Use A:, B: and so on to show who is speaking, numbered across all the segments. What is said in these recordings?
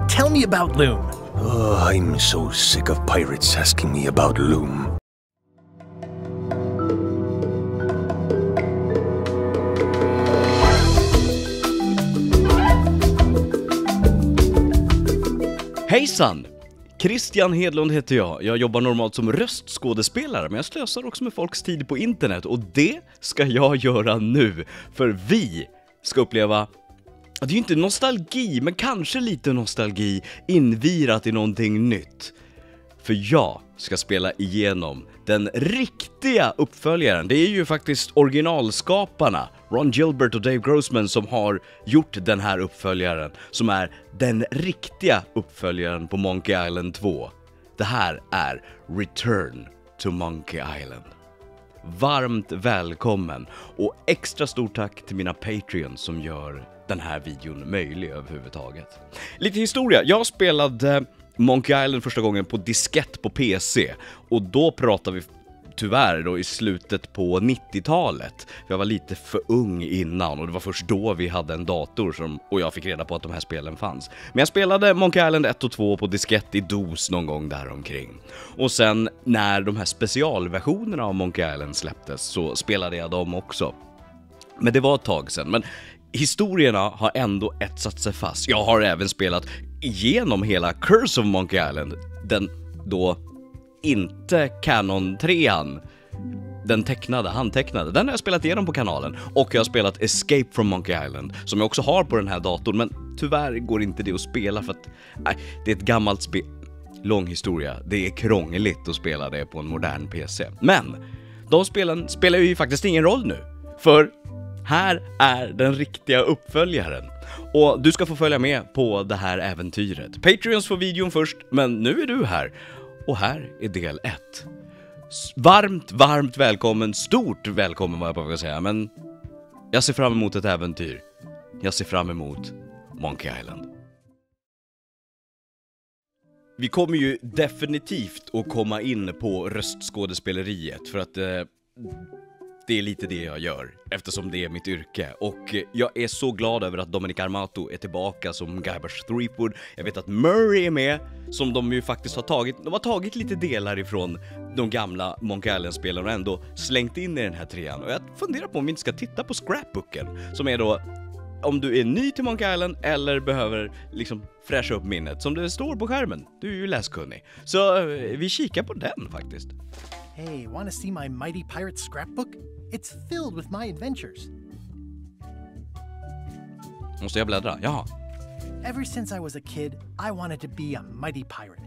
A: Tell me about Loom.
B: Oh, I'm so sick of pirates asking me about Loom.
C: Hejsan! Christian Hedlund heter jag. Jag jobbar normalt som röstskådespelare, men jag slösar också med folks tid på internet. Och det ska jag göra nu. För vi ska uppleva, det är ju inte nostalgi, men kanske lite nostalgi invirat i någonting nytt. För jag ska spela igenom den riktiga uppföljaren. Det är ju faktiskt originalskaparna, Ron Gilbert och Dave Grossman, som har gjort den här uppföljaren, som är den riktiga uppföljaren på Monkey Island 2. Det här är Return to Monkey Island. Varmt välkommen och extra stort tack till mina Patreons som gör den här videon möjlig överhuvudtaget. Lite historia. Jag spelade Monkey Island första gången på diskett på PC, och då pratar vi tyvärr då i slutet på 90-talet. Jag var lite för ung innan, och det var först då vi hade en dator och jag fick reda på att de här spelen fanns. Men jag spelade Monkey Island 1 och 2 på diskett i DOS någon gång där omkring. Och sen när de här specialversionerna av Monkey Island släpptes så spelade jag dem också. Men det var ett tag sedan. Men historierna har ändå etsat sig fast. Jag har även spelat igenom hela Curse of Monkey Island. Den då inte Canon 3an, den tecknade, handtecknade. Den har jag spelat igenom på kanalen. Och jag har spelat Escape from Monkey Island, som jag också har på den här datorn. Men tyvärr går inte det att spela för att det är ett gammalt spel. Lång historia. Det är krångligt att spela det på en modern PC. Men de spelen spelar ju faktiskt ingen roll nu. För här är den riktiga uppföljaren. Och du ska få följa med på det här äventyret. Patreons får videon först, men nu är du här. Och här är del 1. Varmt välkommen, stort välkommen vad jag bara ska säga. Men jag ser fram emot ett äventyr. Jag ser fram emot Monkey Island. Vi kommer ju definitivt att komma in på röstskådespeleriet, för att det är lite det jag gör, eftersom det är mitt yrke. Och jag är så glad över att Dominic Armato är tillbaka som Guybrush Threepwood. Jag vet att Murray är med, som de ju faktiskt har tagit. De har tagit lite delar ifrån de gamla Monkey Island-spelen och ändå slängt in i den här trean. Och jag funderar på om vi inte ska titta på scrapbooken, som är då om du är ny till Monkey Island eller behöver liksom fräscha upp minnet, som det står på skärmen. Du är ju läskunnig. Så vi kikar på den faktiskt.
A: Hey, want to see my Mighty Pirate scrapbook? It's filled with my adventures.
C: Måste jag bläddra? Ja.
A: Ever since I was a kid, I wanted to be a mighty pirate.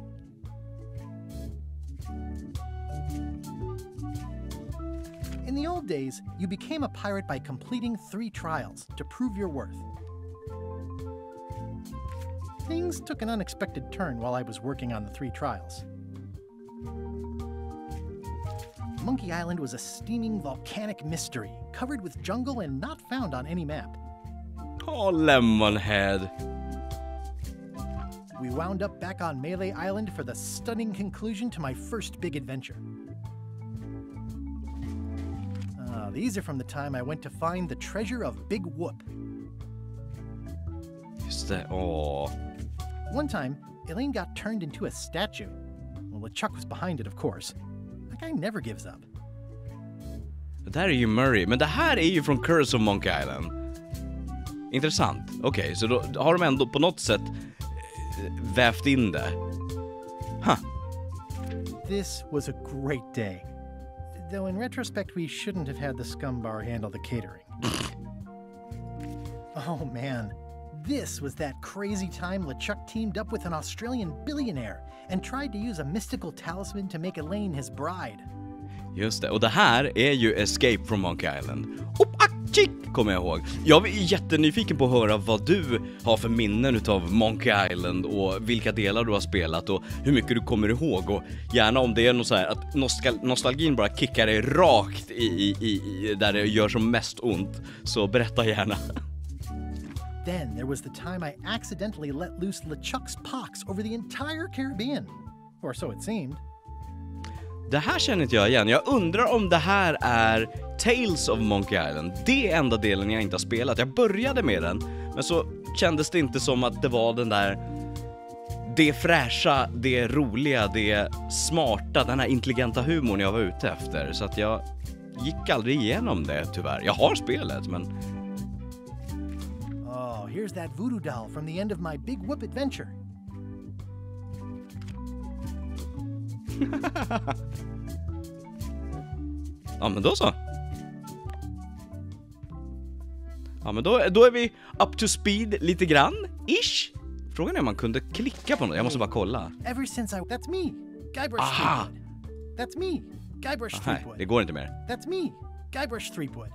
A: In the old days, you became a pirate by completing 3 trials to prove your worth. Things took an unexpected turn while I was working on the 3 trials. Monkey Island was a steaming volcanic mystery, covered with jungle and not found on any map.
C: Oh, Lemonhead.
A: We wound up back on Melée Island for the stunning conclusion to my first big adventure. These are from the time I went to find the treasure of Big Whoop.
C: Just det, åh.
A: One time, Elaine got turned into a statue. Well, LeChuck was behind it, of course. That guy never gives up.
C: Det där är ju Murray, men det här är ju från Curse of Monkey Island. Intressant. Okej, så då har de ändå på något sätt vävt in det.
A: This was a great day. Though in retrospect we shouldn't have had the scum bar handle the catering. Oh man, this was that crazy time LeChuck teamed up with an Australian billionaire and tried to use a mystical talisman to make Elaine his bride.
C: Just det, och det här är ju Escape from Monkey Island. Kommer jag ihåg. Jag är jättenyfiken på att höra vad du har för minnen utav Monkey Island och vilka delar du har spelat och hur mycket du kommer ihåg, och gärna om det är något så här att nostalgin bara kickar dig rakt i där det gör som mest ont, så berätta gärna.
A: Then there was the time I accidentally let loose LeChuck's pox over the entire Caribbean. Or so it seemed.
C: Det här känner inte jag igen. Jag undrar om det här är Tales of Monkey Island. Det är enda delen jag inte har spelat. Jag började med den, men så kändes det inte som att det var den där det fräscha, det roliga, det smarta, den här intelligenta humorn jag var ute efter. Så att jag gick aldrig igenom det tyvärr. Jag har spelet, men...
A: Oh, here's that voodoo doll from the end of my big whoop adventure.
C: Ja, men då så. Ja, men då är vi up to speed lite grann, ish. Frågan är om man kunde klicka på något. Jag måste bara kolla.
A: Ever since that's me, Guybrush Threepwood. That's me, Guybrush Threepwood.
C: Det går inte mer.
A: That's me, Guybrush Threepwood.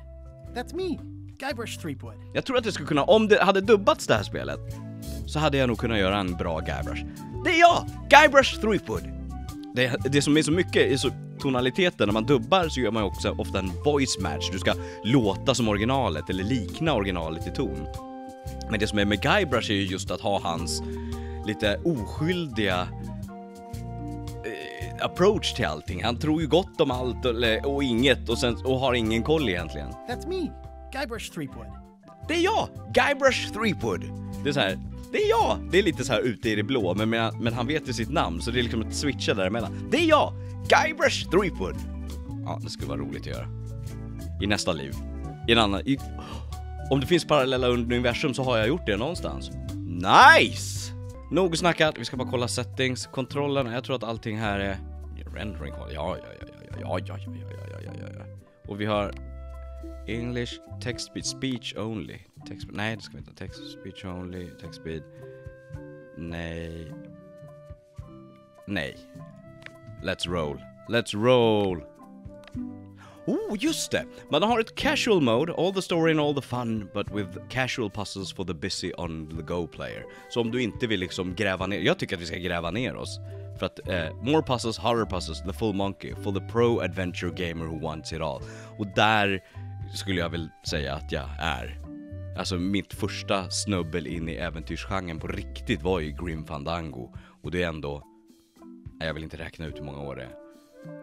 A: That's me, Guybrush Threepwood.
C: Jag tror att det skulle kunna, om det hade dubbats det här spelet, så hade jag nog kunnat göra en bra Guybrush. Det är jag, Guybrush Threepwood. Det som är så mycket är så tonaliteten. När man dubbar så gör man också ofta en voice match. Du ska låta som originalet eller likna originalet i ton. Men det som är med Guybrush är ju just att ha hans lite oskyldiga approach till allting. Han tror ju gott om allt och inget och har ingen koll egentligen.
A: That's me, Guybrush Threepwood.
C: Det är jag, Guybrush Threepwood. Det är så här, det är jag. Det är lite så här ute i det blå, men han vet ju sitt namn, så det är liksom ett switcha däremellan. Det är jag, Guybrush Threepwood. Ja, det skulle vara roligt att göra. I nästa liv. I en annan... Om det finns parallella universum så har jag gjort det någonstans. Nice! Nog snackat, vi ska bara kolla settings, kontrollerna. Jag tror att allting här är rendering. Ja. Och vi har English, text speed, speech only. Nej, det ska vi inte. Text speech only, text speed. Nej. Let's roll. Oh, just det! Man har ett casual mode, all the story and all the fun, but with casual puzzles for the busy on the go player. Så om du inte vill liksom gräva ner... Jag tycker att vi ska gräva ner oss. För att more puzzles, harder puzzles, the full monkey, for the pro adventure gamer who wants it all. Och där skulle jag väl säga att jag är. Alltså mitt första snubbel in i äventyrsgenren på riktigt var ju Grim Fandango. Och det är ändå... Jag vill inte räkna ut hur många år det är.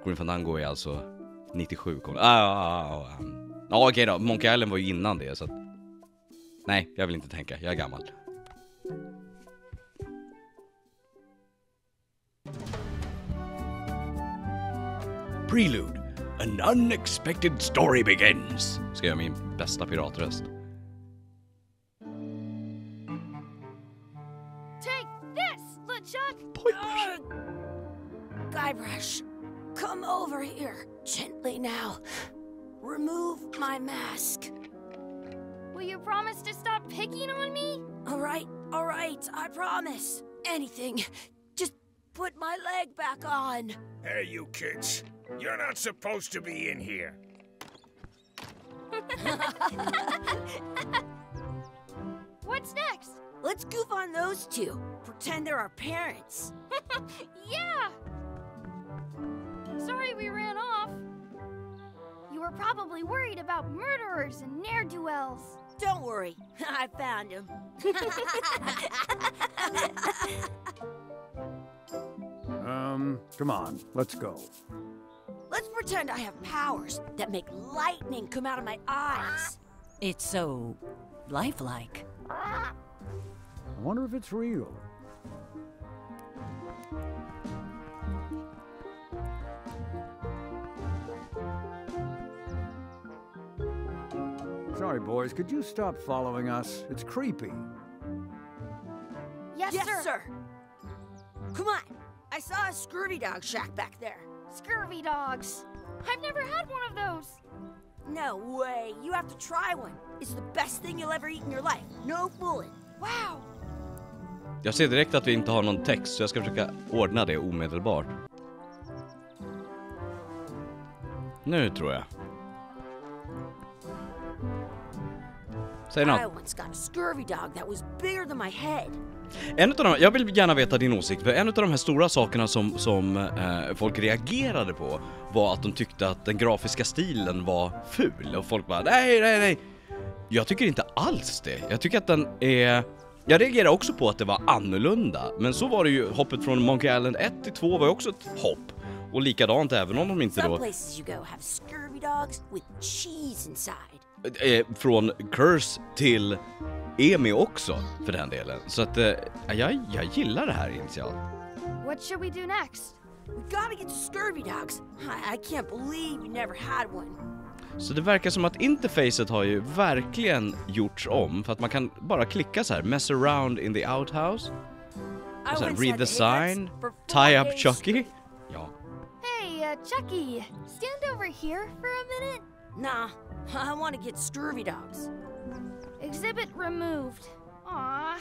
C: Grim Fandango är alltså... 97 kom. Okej då, Monkey Island var ju innan det, så att... Nej, jag vill inte tänka, jag är gammal. Prelude, an unexpected story begins. Ska jag göra min bästa piratröst.
D: Take this, LeChuck! Guybrush, come over here. Gently now. Remove my mask. Will you promise to stop picking on me? All right, I promise. Anything. Just put my leg back on.
B: Hey, you kids. You're not supposed to be in here.
D: What's next? Let's goof on those two. Pretend they're our parents. Yeah! Sorry we ran off. You were probably worried about murderers and ne'er-do-wells. Don't worry, I found him.
E: Come on, let's go.
D: Let's pretend I have powers that make lightning come out of my eyes.
F: It's so lifelike.
E: I wonder if it's real. Sorry, boys, could you stop following us? It's creepy.
D: Yes, sir. Come on. I saw a scurvy dog shack back there. Scurvy dogs. I've never had one of those. No way. You have to try one. It's the best thing you'll ever eat in your life. No fooling. Wow.
C: Jag ser direkt att vi inte har någon text, så jag ska försöka ordna det omedelbart. Nu tror jag. Säg något.
D: I once got a scurvy dog that was bigger than my head.
C: Jag vill gärna veta din åsikt, för en av de här stora sakerna som folk reagerade på var att de tyckte att den grafiska stilen var ful. Och folk bara, nej. Jag tycker inte alls det. Jag tycker att den är... Jag reagerar också på att det var annorlunda. Men så var det ju, hoppet från Monkey Island 1 till 2 var ju också ett hopp. Och likadant även om de inte då...
D: Some places you go have scurvy dogs with cheese inside.
C: Från Curse till är med också för den delen. Så att jag gillar det här initialt.
D: What should we do next? We gotta get to scurvy dogs. I can't believe you never had one.
C: Så det verkar som att interfacet har ju verkligen gjorts om, för att man kan bara klicka så här, mess around in the outhouse. Och sen read the sign, tie up Chucky. Ja.
D: Hey, Chucky, stand over here for a minute. Nah, I want to get scurvy dogs. Exhibit removed. Aww.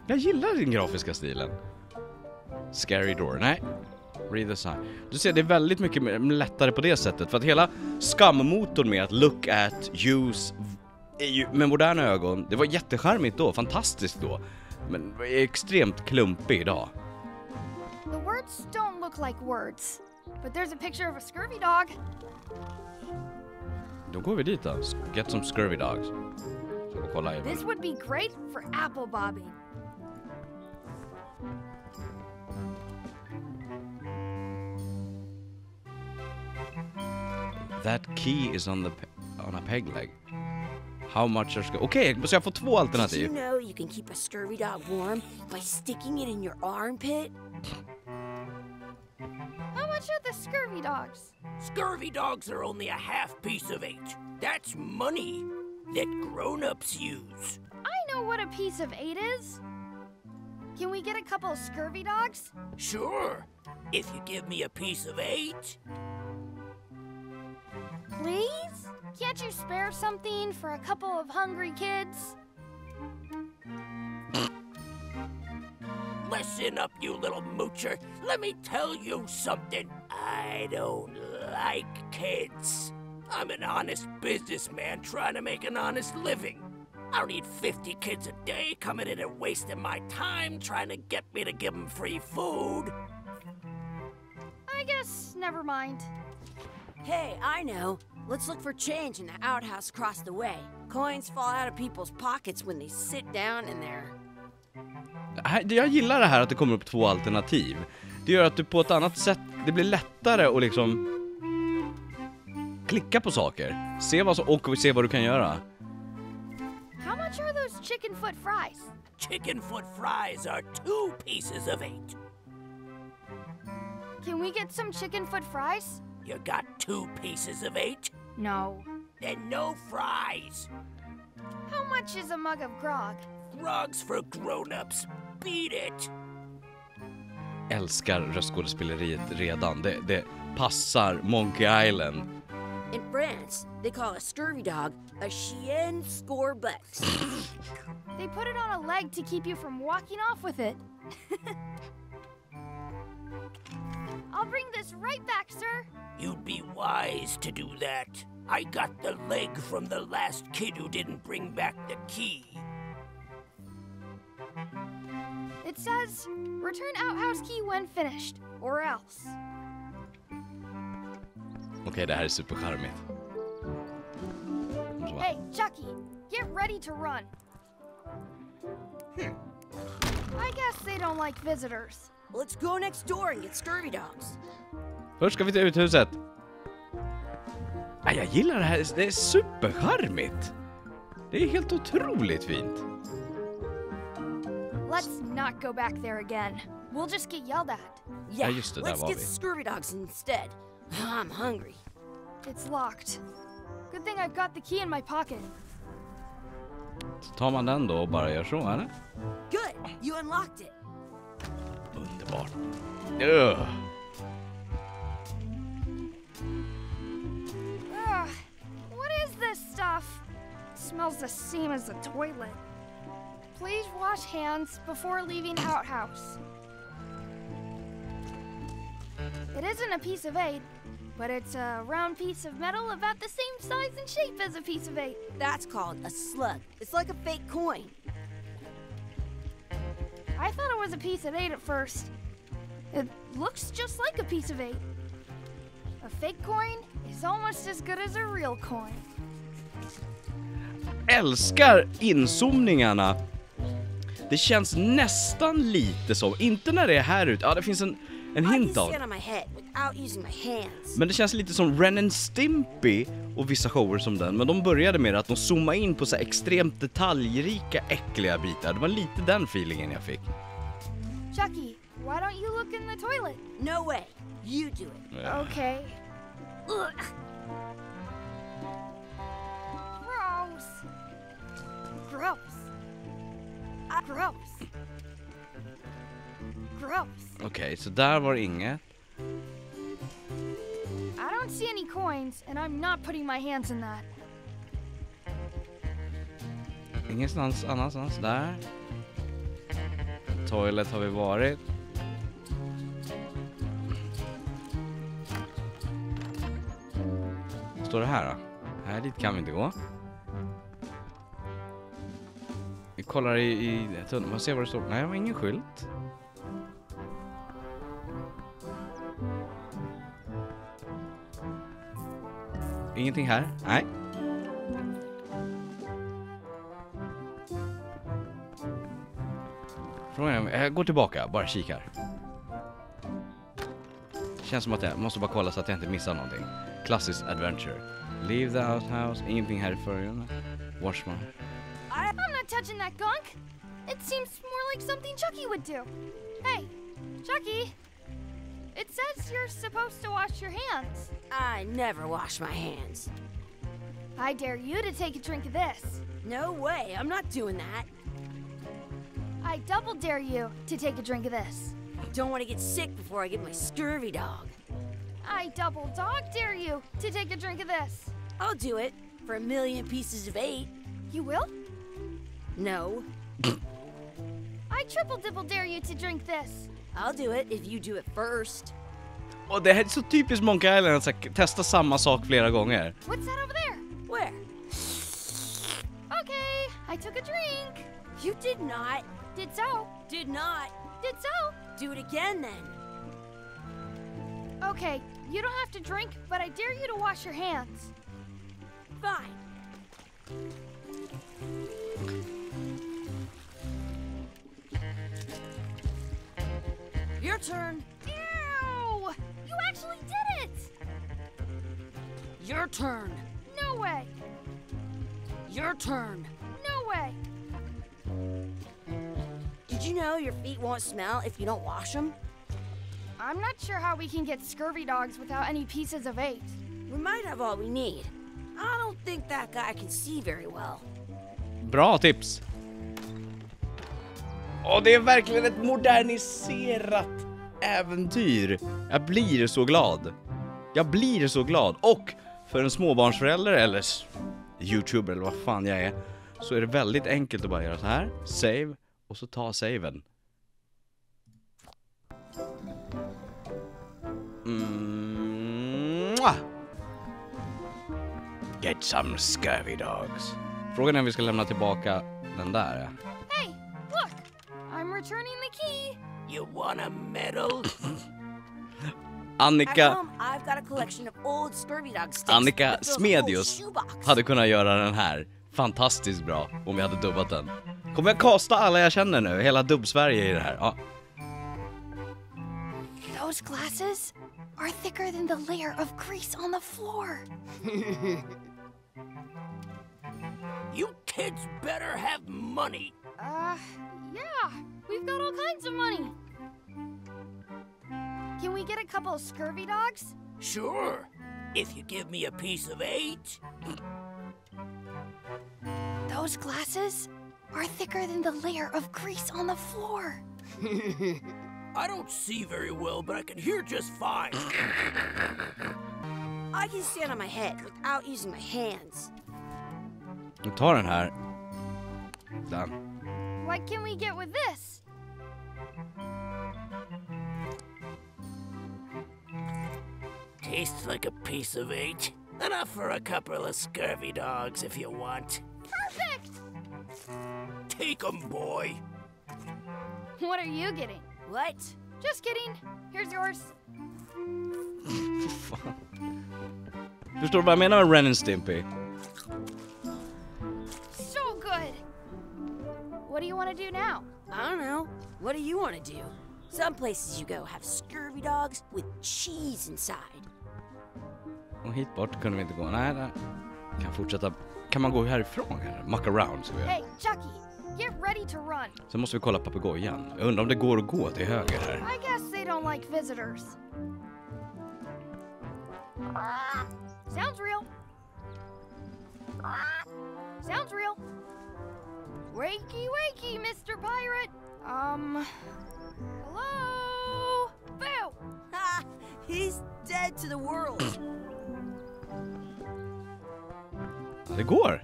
C: Jag gillar den grafiska stilen. Scary door, nej. Read the sign. Du ser, det är väldigt mycket lättare på det sättet. För att hela skammotorn med att look at, use är ju, med moderna ögon, det var jättecharmigt då, fantastiskt då. Men är extremt klumpig idag.
D: The words don't look like words, but there's a picture of a scurvy dog.
C: Då går vi dit då. Get some scurvy dogs. Så kolla här.
D: This would be great for apple bobbing.
C: That key is on a peg leg. How much are Okej, så jag får två alternativ.
D: Did you know you can keep a scurvy dog warm by sticking it in your armpit? How much are the scurvy dogs?
G: Scurvy dogs are only a half piece of 8. That's money that grown-ups use.
D: I know what a piece of 8 is. Can we get a couple of scurvy dogs?
G: Sure, if you give me a piece of 8.
D: Please? Can't you spare something for a couple of hungry kids?
G: Listen up, you little moocher. Let me tell you something. I don't like kids. I'm an honest businessman trying to make an honest living. I don't need 50 kids a day coming in and wasting my time trying to get me to give them free food.
D: I guess never mind. Hey, I know. Let's look for change in the outhouse across the way. Coins fall out of people's pockets when they sit down in there.
C: Jag gillar det här att det kommer upp två alternativ. Det gör att du på ett annat sätt, det blir lättare att liksom klicka på saker. Se vad och se vad du kan göra.
D: How much are those chicken foot fries?
G: Chicken foot fries are 2 pieces of 8.
D: Can we get some chicken foot fries?
G: You got 2 pieces of 8?
D: No.
G: Then no fries.
D: How much is a mug of grog?
G: Grog's for grown-ups. Beat it.
C: Älskar röstskådespeleriet redan. Det passar Monkey Island.
D: In France, they call a scurvy dog a chien scorbut. They put it on a leg to keep you from walking off with it. I'll bring this right back, sir.
G: You'd be wise to do that. I got the leg from the last kid who didn't bring back the key.
D: It says, return outhouse key when finished, or else.
C: Okej, det här är supercharmigt.
D: Hey, Chucky, get ready to run. I guess they don't like visitors. Let's go next door and get scurvy dogs.
C: Först ska vi till uthuset. Jag gillar det här, det är supercharmigt. Det är helt otroligt fint.
D: Let's not go back there again. We'll just get yelled at.
C: Yeah, just det,
D: let's get scurvy dogs instead. I'm hungry. It's locked. Good thing I've got the key in my pocket.
C: Så tar man den då och bara gör så, eller?
D: Good, you unlocked it.
C: Underbart.
D: What is this stuff? It smells the same as the toilet. Please wash hands before leaving outhouse. It isn't a piece of 8, but it's a round piece of metal about the same size and shape as a piece of 8. That's called a slug. It's like a fake coin. I thought it was a piece of 8 at first. It looks just like a piece of 8. A fake coin is almost as good as a real coin.
C: Älskar inzoomningarna. Det känns nästan lite som, inte när det är här ute. Ja, det finns en hint av. Men det känns lite som Ren and Stimpy och vissa shower som den. Men de började med att de zoomade in på så här extremt detaljrika, äckliga bitar. Det var lite den feelingen jag fick.
H: Chucky, why don't you look in the toilet?
D: No way. You do it.
C: Yeah.
H: Okay. Ugh. Gross. Gross. Gross. Gross.
C: Okej, så där var inget.
H: I don't see any coins, and I'm not putting my hands in that.
C: Ingenstans annanstans där. Toilet har vi varit. Står det här då? Här dit kan vi inte gå. Vi kollar i tunneln. Man ser vad det står. Nej, det var ingen skylt. Ingenting här. Nej. Jag går tillbaka, bara kikar. Känns som att jag måste bara kolla så att jag inte missar någonting. Klassisk adventure. Leave the outhouse. Ingenting här för. Wash my.
H: I'm not touching that gunk. It seems more like something Chucky would do. Hey, Chucky. It says you're supposed to wash your hands.
D: I never wash my hands.
H: I dare you to take a drink of this.
D: No way, I'm not doing that.
H: I double dare you to take a drink of this.
D: Don't want to get sick before I get my scurvy dog.
H: I double dog dare you to take a drink of this.
D: I'll do it for 1,000,000 pieces of 8.
H: You will?
D: No.
H: I triple dibble dare you to drink this.
D: I'll do it if you do it first.
C: Och det här är så typiskt Monkey Island att testa samma sak flera gånger.
H: What's that over there?
D: Where?
H: Okay, I took a drink.
D: You did not.
H: Did so.
D: Did not.
H: Did so.
D: Do it again then.
H: Okay, you don't have to drink, but I dare you to wash your hands.
D: Fine. Your turn.
H: Ew! You actually did it!
D: Your turn.
H: No way.
D: Your turn.
H: No way.
D: Did you know your feet won't smell if you don't wash them?
H: I'm not sure how we can get scurvy dogs without any pieces of 8.
D: We might have all we need. I don't think that guy can see very well.
C: Bra tips. Och det är verkligen ett moderniserat äventyr. Jag blir så glad. Jag blir så glad. Och för en småbarnsförälder eller YouTuber eller vad fan jag är, så är det väldigt enkelt att bara göra så här. Save. Och så ta saven. Get some scurvy dogs. Frågan är om vi ska lämna tillbaka den där.
H: Hey, look! I'm returning the key.
G: You want a medal?
C: Annika
D: I've got a collection of old scurvy dog sticks.
C: Annika Smedius hade kunnat göra den här fantastiskt bra om vi hade dubbat den. Kommer jag kasta alla jag känner nu? Hela dubb-Sverige i det här. Ja.
H: Those glasses are thicker than the layer of grease on the floor.
G: You kids better have money.
H: Yeah, we've got all kinds of money. Can we get a couple of scurvy dogs?
G: Sure, if you give me a piece of 8.
H: Those glasses are thicker than the layer of grease on the floor.
G: I don't see very well, but I can hear just fine.
D: I can stand on my head without using my hands.
C: Nu tar den här. Den.
H: What can we get with this?
G: Tastes like a piece of 8. Enough for a couple of scurvy dogs if you want.
H: Perfect!
G: Take 'em, boy.
H: What are you getting?
D: What?
H: Just kidding. Here's yours.
C: Förstår du vad jag menar med Ren and Stimpy?
H: So good. What do you want to do now?
D: I don't know. What do you want to do? Some places you go have scurvy dogs with cheese inside.
C: Och hit bort kunde vi inte gå. Nej, där. Kan fortsätta. Kan man gå härifrån här? Muck around så vi gör.
H: Hey, Chucky, get ready to run.
C: Så måste vi kolla papegojan. Jag undrar om det går att gå till höger här.
H: I guess they don't like visitors. Sounds real. Sounds real. Wakey, wakey, Mr. Pirate. Hello? Boo!
D: Ha! He's dead to the world.
C: Det går.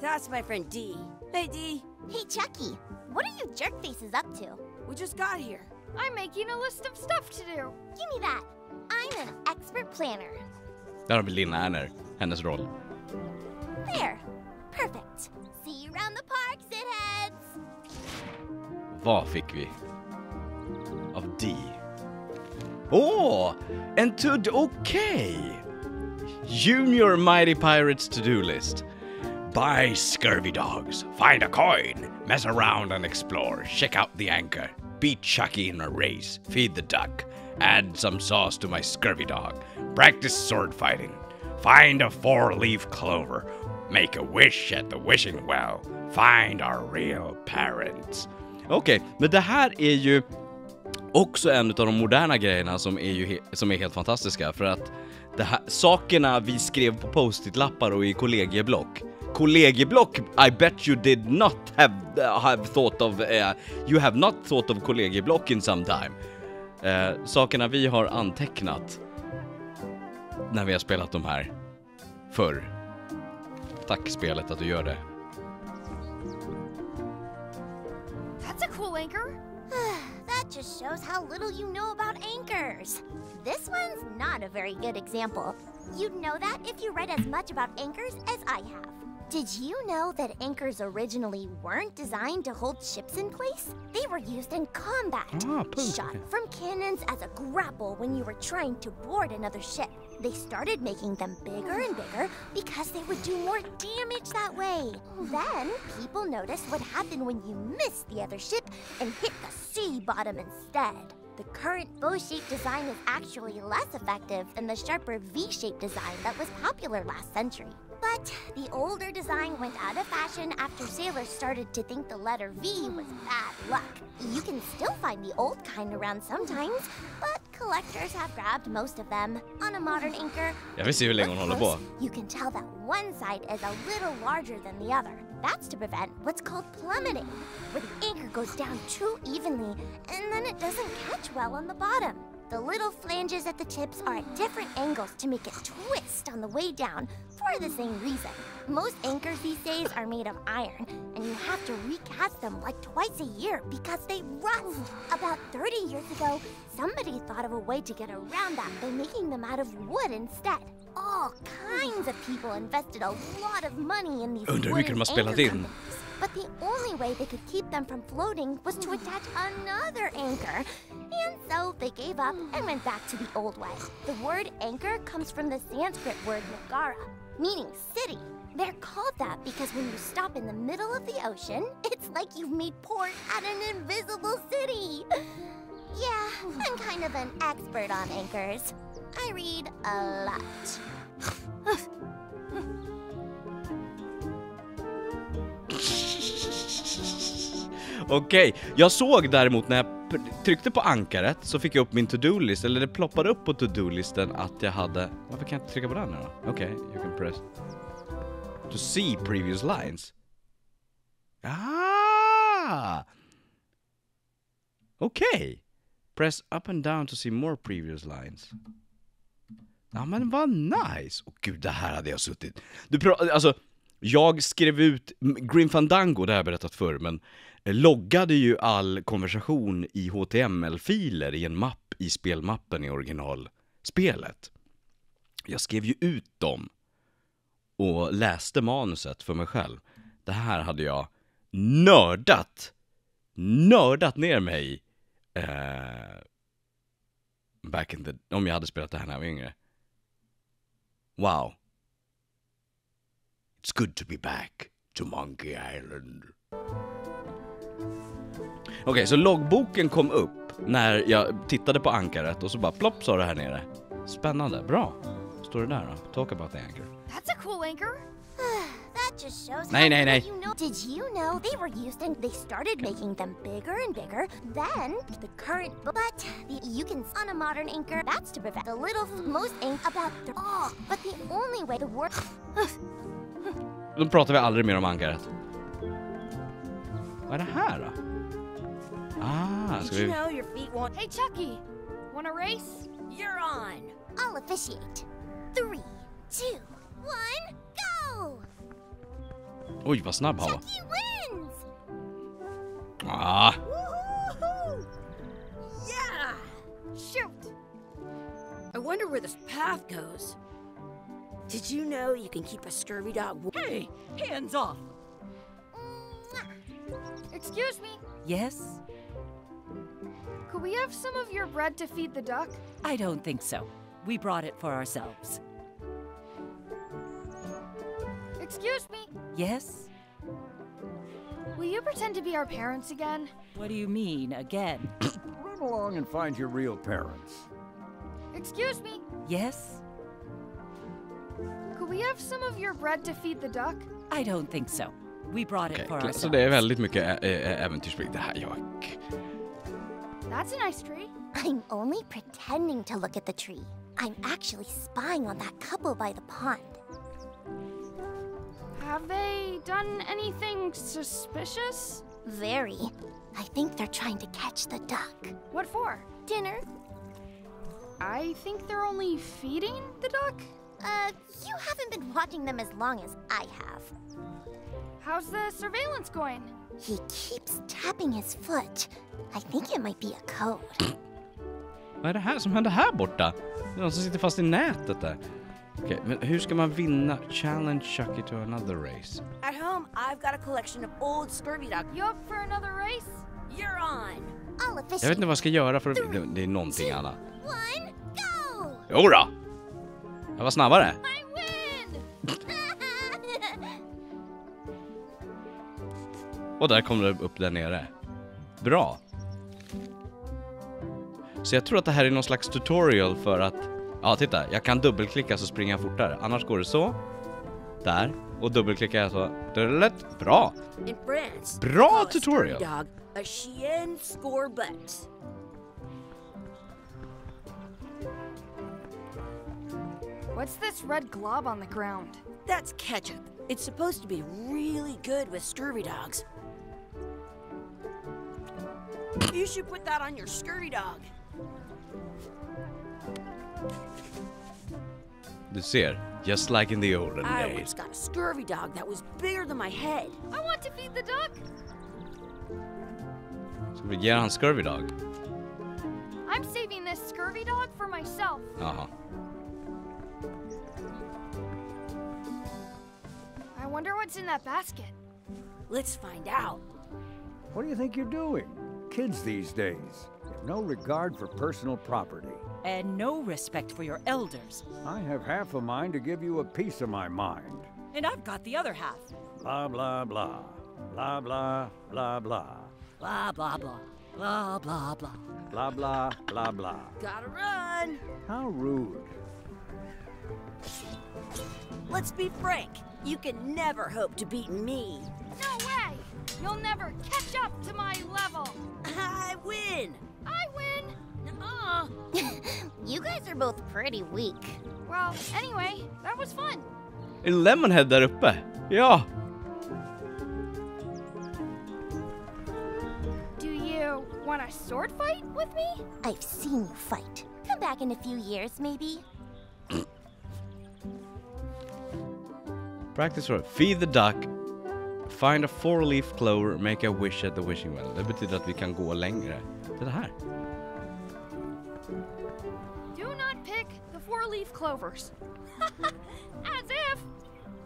D: That's my friend D. Hey, D.
I: Hey, Chucky, what are you jerk faces up to?
D: We just got here.
H: I'm making a list of stuff to do.
I: Give me that. I'm an expert planner.
C: Där har vi Lina Erner. Hennes roll.
I: There. Perfect. See you around the park, shitheads.
C: Vad fick vi? Av D. En tudd okej. Junior Mighty Pirates to-do list. Buy scurvy dogs. Find a coin. Mess around and explore. Check out the anchor. Beat Chucky in a race. Feed the duck. Add some sauce to my scurvy dog. Practice sword fighting. Find a 4-leaf clover. Make a wish at the wishing well. Find our real parents. Okej, men det här är ju också en av de moderna grejerna som är helt fantastiska. För att det här, sakerna vi skrev på post-it-lappar och i kollegieblock. Kollegieblock, I bet you did not have thought of... you have not thought of kollegieblock in some time. Sakerna vi har antecknat när vi har spelat de här förr. Tack spelet att du gör det.
H: That's a cool anchor.
I: That just shows how little you know about anchors. This one's not a very good example. You'd know that if you read as much about anchors as I have. Did you know that anchors originally weren't designed to hold ships in place? They were used in combat, shot from cannons as a grapple when you were trying to board another ship. They started making them bigger and bigger because they would do more damage that way. Then, people noticed what happened when you missed the other ship and hit the sea bottom instead. The current bow-shaped design is actually less effective than the sharper V-shaped design that was popular last century. But the older design went out of fashion after sailors started to think the letter V was bad luck. You can still find the old kind around sometimes, but collectors have grabbed most of them. On a modern anchor,
C: Jag vill se hur länge hon håller på.
I: you can tell that one side is a little larger than the other. That's to prevent what's called plummeting, where the anchor goes down too evenly and then it doesn't catch well on the bottom. The little flanges at the tips are at different angles to make it twist on the way down for the same reason. Most anchors these days are made of iron, and you have to recast them like twice a year because they rust. About 30 years ago, somebody thought of a way to get around that by making them out of wood instead. All kinds of people invested a lot of money in these wooden anchor companies. But the only way they could keep them from floating was to attach another anchor. And so they gave up and went back to the old way. The word anchor comes from the Sanskrit word nagara, meaning city. They're called that because when you stop in the middle of the ocean, it's like you've made port at an invisible city. Yeah, I'm kind of an expert on anchors. I read a lot.
C: Okej, jag såg däremot när jag tryckte på ankaret så fick jag upp min to-do-list, eller det ploppade upp på to-do-listen att jag hade... Varför kan jag inte trycka på den nu då? Okej, you can press to see previous lines. Okej. Press up and down to see more previous lines. Ja, men vad nice. Åh gud, det här hade jag suttit. Alltså, jag skrev ut Grim Fandango, det har jag berättat förr, men loggade ju all konversation i HTML-filer i en mapp i spelmappen i originalspelet. Jag skrev ju ut dem och läste manuset för mig själv. Det här hade jag nördat ner mig back in the... Om jag hade spelat det här när jag var yngre. Wow. It's good to be back to Monkey Island. Okej, så loggboken kom upp när jag tittade på ankaret och så bara plopp sa det här nere. Spännande, bra. Står det där då? Talk about the anchor.
H: That's a cool anchor.
I: That just shows
C: Nej,
I: how
C: nej, nej.
I: you know. Did you know they were used and they started making them bigger and bigger? Then the current, but you can on a modern anchor. That's to prevent the little most ink about the. Oh, but the only way the work.
C: Då pratar vi aldrig mer om ankaret. Vad är det här då? Ska vi...
H: Hey Chucky, wanna race?
D: You're on.
I: I'll officiate. 3, 2, 1, go!
C: Oj, vad snabb han var.
I: Chucky wins!
D: Woohoo! Yeah!
H: Shoot!
D: I wonder where this path goes. Did you know you can keep a scurvy dog?
F: Hey, hands off.
H: Excuse me,
F: Yes?
H: could we have some of your bread to feed the duck?
F: I don't think so. We brought it for ourselves.
H: Excuse me,
F: Yes?
H: will you pretend to be our parents again?
F: What do you mean, again?
E: Run along and find your real parents.
H: Excuse me,
F: Yes?
H: could we have some of your bread to feed the duck?
F: I don't think so. We brought it for
C: Okej,
F: ourselves.
C: så det är väldigt mycket äventyrsspel. Det här,
H: That's a nice tree.
I: I'm only pretending to look at the tree. I'm actually spying on that couple by the pond.
H: Have they done anything suspicious?
I: Very. I think they're trying to catch the duck.
H: What for?
I: Dinner?
H: I think they're only feeding the duck?
I: You haven't been watching them as long as I have.
H: How's the surveillance going?
I: He keeps tapping his foot. I think it might be a code.
C: Vad är det här som händer här borta? Det är någon som sitter fast i nätet där. Okej, men hur ska man vinna? Challenge Chucky to another race.
D: At home, I've got a collection of old scurvy dog.
H: You up for another race?
D: You're on.
I: I'll officiate.
C: Jag vet inte vad jag ska göra för att det är någonting annat.
I: 1, go!
C: Jodå! Jag var snabbare.
H: I win!
C: Och där kom det upp där nere. Bra. Så jag tror att det här är någon slags tutorial för att... Ja, titta. Jag kan dubbelklicka så springer jag fortare. Annars går det så. Där. Och dubbelklickar jag så. Bra.
D: In France,
C: Bra
D: call a
C: tutorial.
D: scurvy dog a chien scorbut.
H: What's this red glob on the ground?
D: That's ketchup. It's supposed to be really good with scurvy dogs. You should put that on your scurvy dog.
C: Du ser. Just like in the olden
D: I
C: days.
D: once got a scurvy dog that was bigger than my head.
H: I want to feed the duck.
C: Ska vi ge han scurvy dog?
H: I'm saving this scurvy dog for myself.
C: Jaha.
H: I wonder what's in that basket.
D: Let's find out.
E: What do you think you're doing? Kids these days have no regard for personal property.
F: And no respect for your elders.
E: I have half a mind to give you a piece of my mind.
F: And I've got the other half.
E: Blah, blah, blah. Blah, blah, blah, blah.
F: Blah, blah, blah. Blah, blah, blah.
E: Blah, blah, blah, blah.
D: Gotta run.
E: How rude.
D: Let's be frank. You can never hope to beat me.
H: No way! You'll never catch up to my level.
D: I win.
H: I win.
D: Nuh-uh.
I: You guys are both pretty weak.
H: Well, anyway, that was fun.
C: En Lemonhead där uppe. Ja.
H: Do you want a sword fight with me?
I: I've seen you fight. Come back in a few years, maybe.
C: Practice for feed the duck. Find a 4-leaf clover. Make a wish at the wishing well. Det betyder att vi kan gå längre. Det här.
H: Do not pick the 4-leaf clovers. As if.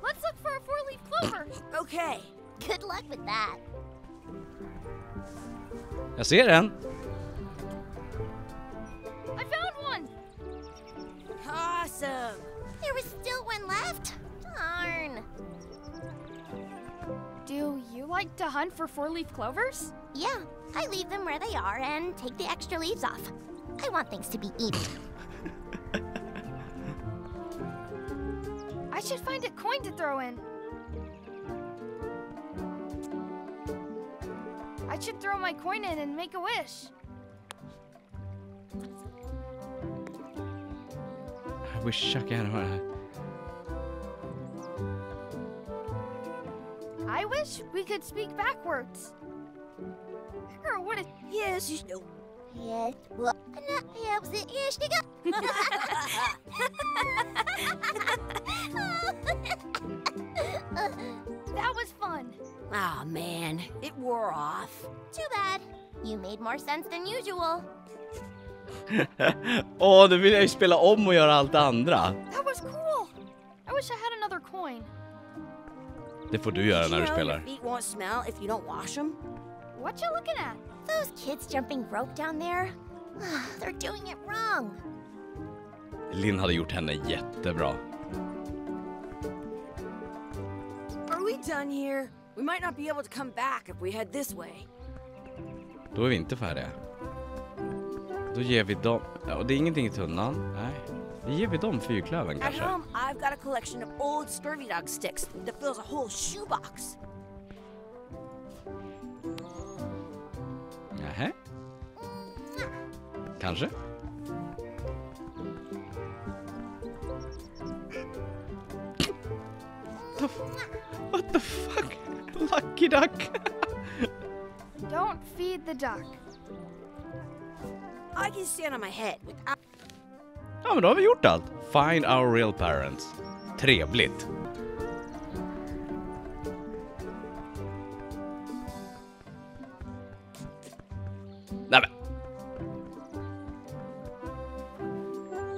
H: Let's look for a 4-leaf clover.
D: Okay.
I: Good luck with that.
C: Jag ser den.
H: I found one.
D: Awesome.
I: There was still one left. Darn.
H: Do you like to hunt for 4-leaf clovers?
I: Yeah, I leave them where they are and take the extra leaves off. I want things to be eaten.
H: I should find a coin to throw in. I should throw my coin in and make a wish.
C: I wish Chucky had one.
H: I wish we could speak backwards. Or what?
D: Yes, you do.
I: Yes, well,
H: That was fun.
D: Aw, man, it wore off.
I: Too bad. You made more sense than usual.
C: Åh, nu vill jag ju spela om och göra allt andra.
H: That was cool. I wish I had another coin.
C: Det får du göra när du spelar.
D: Your feet won't smell if you don't wash them.
H: What you looking at?
I: Those kids jumping rope down there, they're doing it wrong.
C: Linn hade gjort henne jättebra.
D: Are we done here? We might not be able to come back if we head this way.
C: Då är vi inte färdiga. Då ger vi dem... Ja, det är ingenting i tunnan. Nej. Då ger vi dem fyrklöven
D: At
C: kanske.
D: home, I've got a collection of old scurvy dog sticks that fills a whole shoebox.
C: Nähä. Kanske. What the fuck? Lucky duck.
H: Don't feed the duck.
D: I can stand on my head without...
C: Ja, men då har vi gjort allt. Find our real parents. Trevligt. Nej men.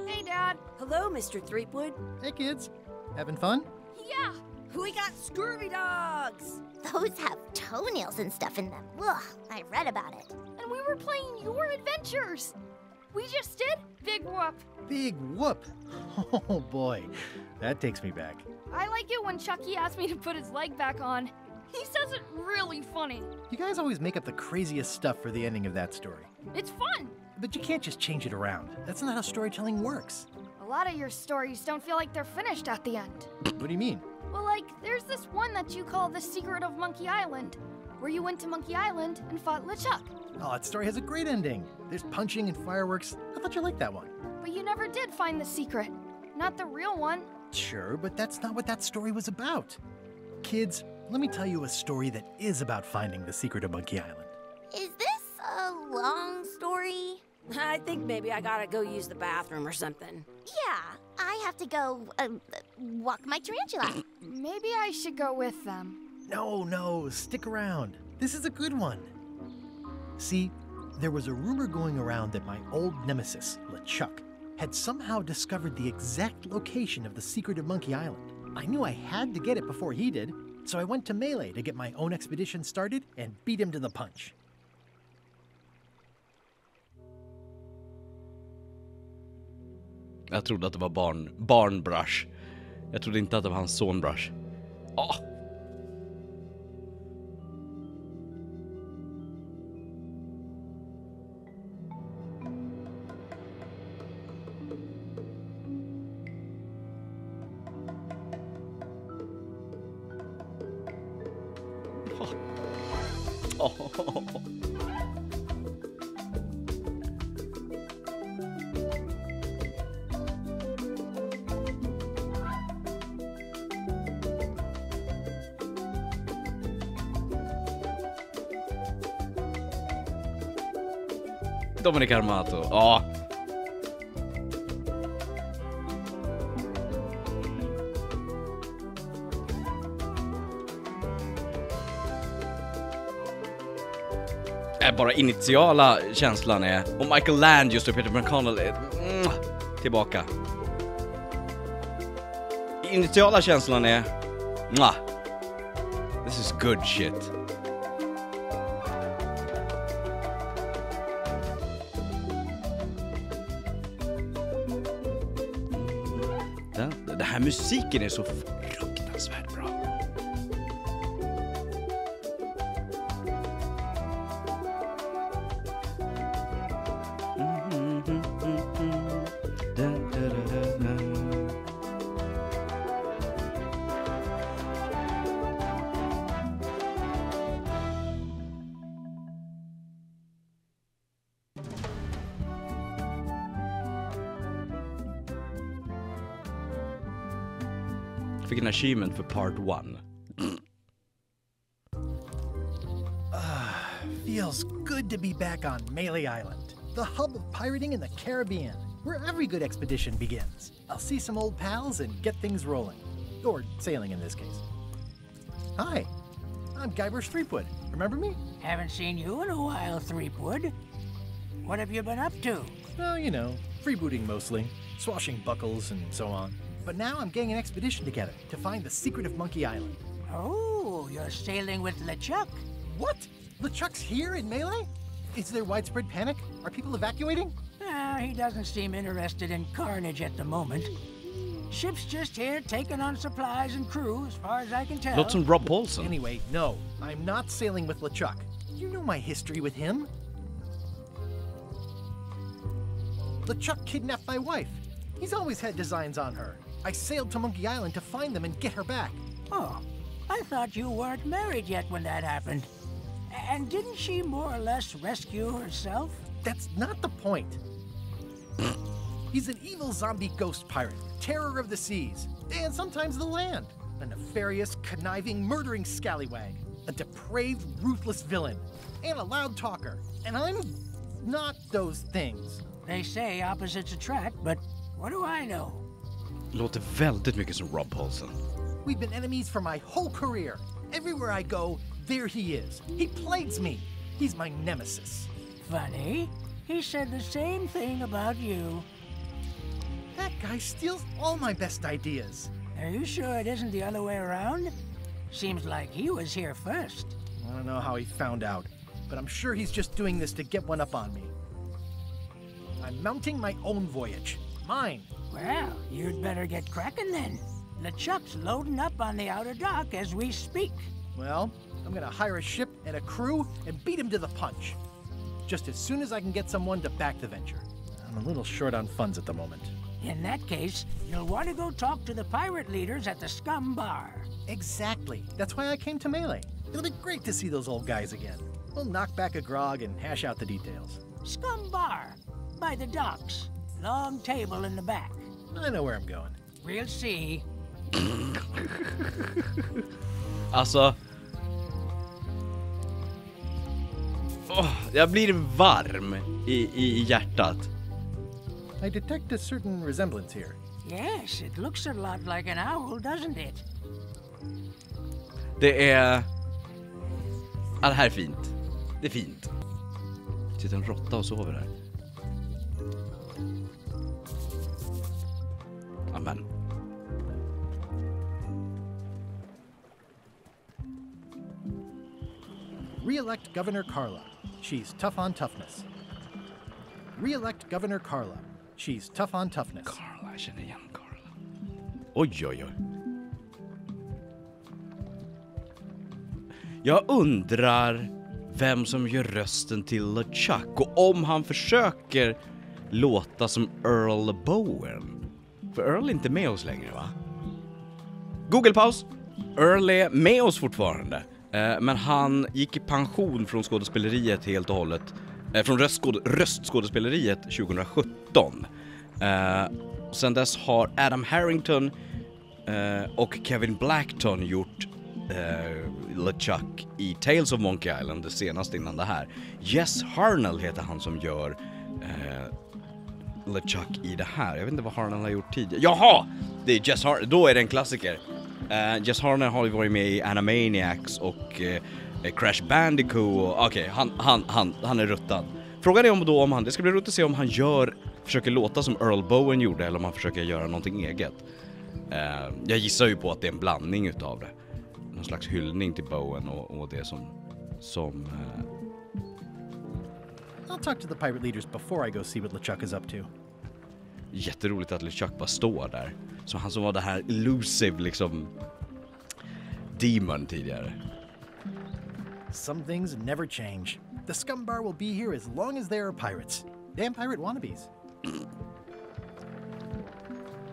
H: Hey, Dad.
D: Hello, Mr. Threepwood.
A: Hey, kids. Having fun?
H: Yeah.
D: We got scurvy dogs.
I: Those have toenails and stuff in them. Ugh, I read about it.
H: And we were playing your adventures. We just did Big Whoop.
A: Big whoop. Oh, boy. That takes me back.
H: I like it when Chucky asked me to put his leg back on. He says it really funny.
A: You guys always make up the craziest stuff for the ending of that story.
H: It's fun.
A: But you can't just change it around. That's not how storytelling works.
H: A lot of your stories don't feel like they're finished at the end.
A: What do you mean?
H: Well, like, there's this one that you call The Secret of Monkey Island, where you went to Monkey Island and fought LeChuck.
A: Oh, that story has a great ending. There's punching and fireworks. I thought you liked that one.
H: But you never did find the secret. Not the real one.
A: Sure, but that's not what that story was about. Kids, let me tell you a story that is about finding the secret of Monkey Island.
I: Is this a long story?
D: I think maybe I gotta go use the bathroom or something.
I: Yeah, I have to go walk my tarantula.
H: Maybe I should go with them.
A: No, stick around. This is a good one. See, there was a rumor going around that my old nemesis, LeChuck, had somehow discovered the exact location of the secret of Monkey Island. I knew I had to get it before he did, so I went to Melée to get my own expedition started and beat him to the punch.
C: Jag trodde att det var barnbrush. Jag trodde inte att det var hans sonbrush. Ah. Dominic Armato. Ja. Bara initiala känslan är... Och Michael Land just och Peter McConnell är... tillbaka. Initiala känslan är... This is good shit. Den här musiken är så fruktansvärt bra. fick en achievement för part 1.
A: Feels good to be back on Melée Island, the hub of pirating in the Caribbean, where every good expedition begins. I'll see some old pals and get things rolling. Or sailing in this case. Hi, I'm Guybrush Threepwood. Remember me?
J: Haven't seen you in a while, Threepwood. What have you been up to?
A: Well, you know, freebooting mostly, swashing buckles and so on. But now I'm getting an expedition together to find the secret of Monkey Island.
J: Oh, you're sailing with LeChuck.
A: What? LeChuck's here in Melée? Is there widespread panic? Are people evacuating?
J: He doesn't seem interested in carnage at the moment. Ship's just here taking on supplies and crew, as far as I can tell.
C: Låter som Rob Paulson.
A: Anyway, no, I'm not sailing with LeChuck. You know my history with him. LeChuck kidnapped my wife. He's always had designs on her. I sailed to Monkey Island to find them and get her back.
J: Oh, I thought you weren't married yet when that happened. And didn't she more or less rescue herself?
A: That's not the point. He's an evil zombie ghost pirate, terror of the seas, and sometimes the land. A nefarious, conniving, murdering scallywag. A depraved, ruthless villain. And a loud talker. And I'm not those things.
J: They say opposites attract, but what do I know?
C: Låter väldigt mycket som Rob Paulson.
A: We've been enemies for my whole career. Everywhere I go, there he is. He plagues me. He's my nemesis.
J: Funny. He said the same thing about you.
A: That guy steals all my best ideas.
J: Are you sure it isn't the other way around? Seems like he was here first.
A: I don't know how he found out, but I'm sure he's just doing this to get one up on me. I'm mounting my own voyage. Mine.
J: Well, you'd better get cracking then. LeChuck's loading up on the outer dock as we speak.
A: Well, I'm gonna hire a ship and a crew and beat him to the punch. Just as soon as I can get someone to back the venture. I'm a little short on funds at the moment.
J: In that case, you'll want to go talk to the pirate leaders at the Scum Bar.
A: Exactly. That's why I came to Melée. It'll be great to see those old guys again. We'll knock back a grog and hash out the details.
J: Scum Bar, by the docks. Long table in the back.
A: I know where I'm going.
J: We'll see.
C: Alltså... jag blir varm i hjärtat.
A: I detect a certain resemblance here.
J: Yes, it looks a lot like an owl, doesn't it?
C: Det är... Ja, det här är fint. Det är fint. Sitter en råtta och sover där. Amen.
A: Re-elect Governor Carla. She's tough on toughness. Re-elect Governor Carla. She's tough on toughness.
C: Carla, jag känner igen Carla. Oj, oj, oj. Jag undrar vem som gör rösten till LeChuck och om han försöker låta som Earl Bowen. För Earl är inte med oss längre, va? Google-paus. Earl är med oss fortfarande. Men han gick i pension från skådespeleriet helt och hållet. Från röstskådespeleriet 2017. Sen dess har Adam Harrington och Kevin Blackton gjort LeChuck i Tales of Monkey Island, det senaste innan det här. Jess Harnell heter han som gör LeChuck i det här. Jag vet inte vad Harnell har gjort tidigare. Jaha! Det är Jess Harnell. Då är det en klassiker. Jess Harnell har ju varit med i Animaniacs och Crash Bandicoot. Okej, han är ruttad. Frågan är om han, det ska bli roligt att se om han försöker låta som Earl Bowen gjorde eller om han försöker göra någonting eget. Jag gissar ju på att det är en blandning utav det. Någon slags hyllning till Bowen och det som
A: I'll talk to the pirate leaders before I go see what LeChuck is up to.
C: Jätteroligt att LeChuck bara står där. Så han som var det här elusive liksom demon tidigare.
A: Some things never change. The Scum Bar will be here as long as there are pirates. Damn pirate wannabes.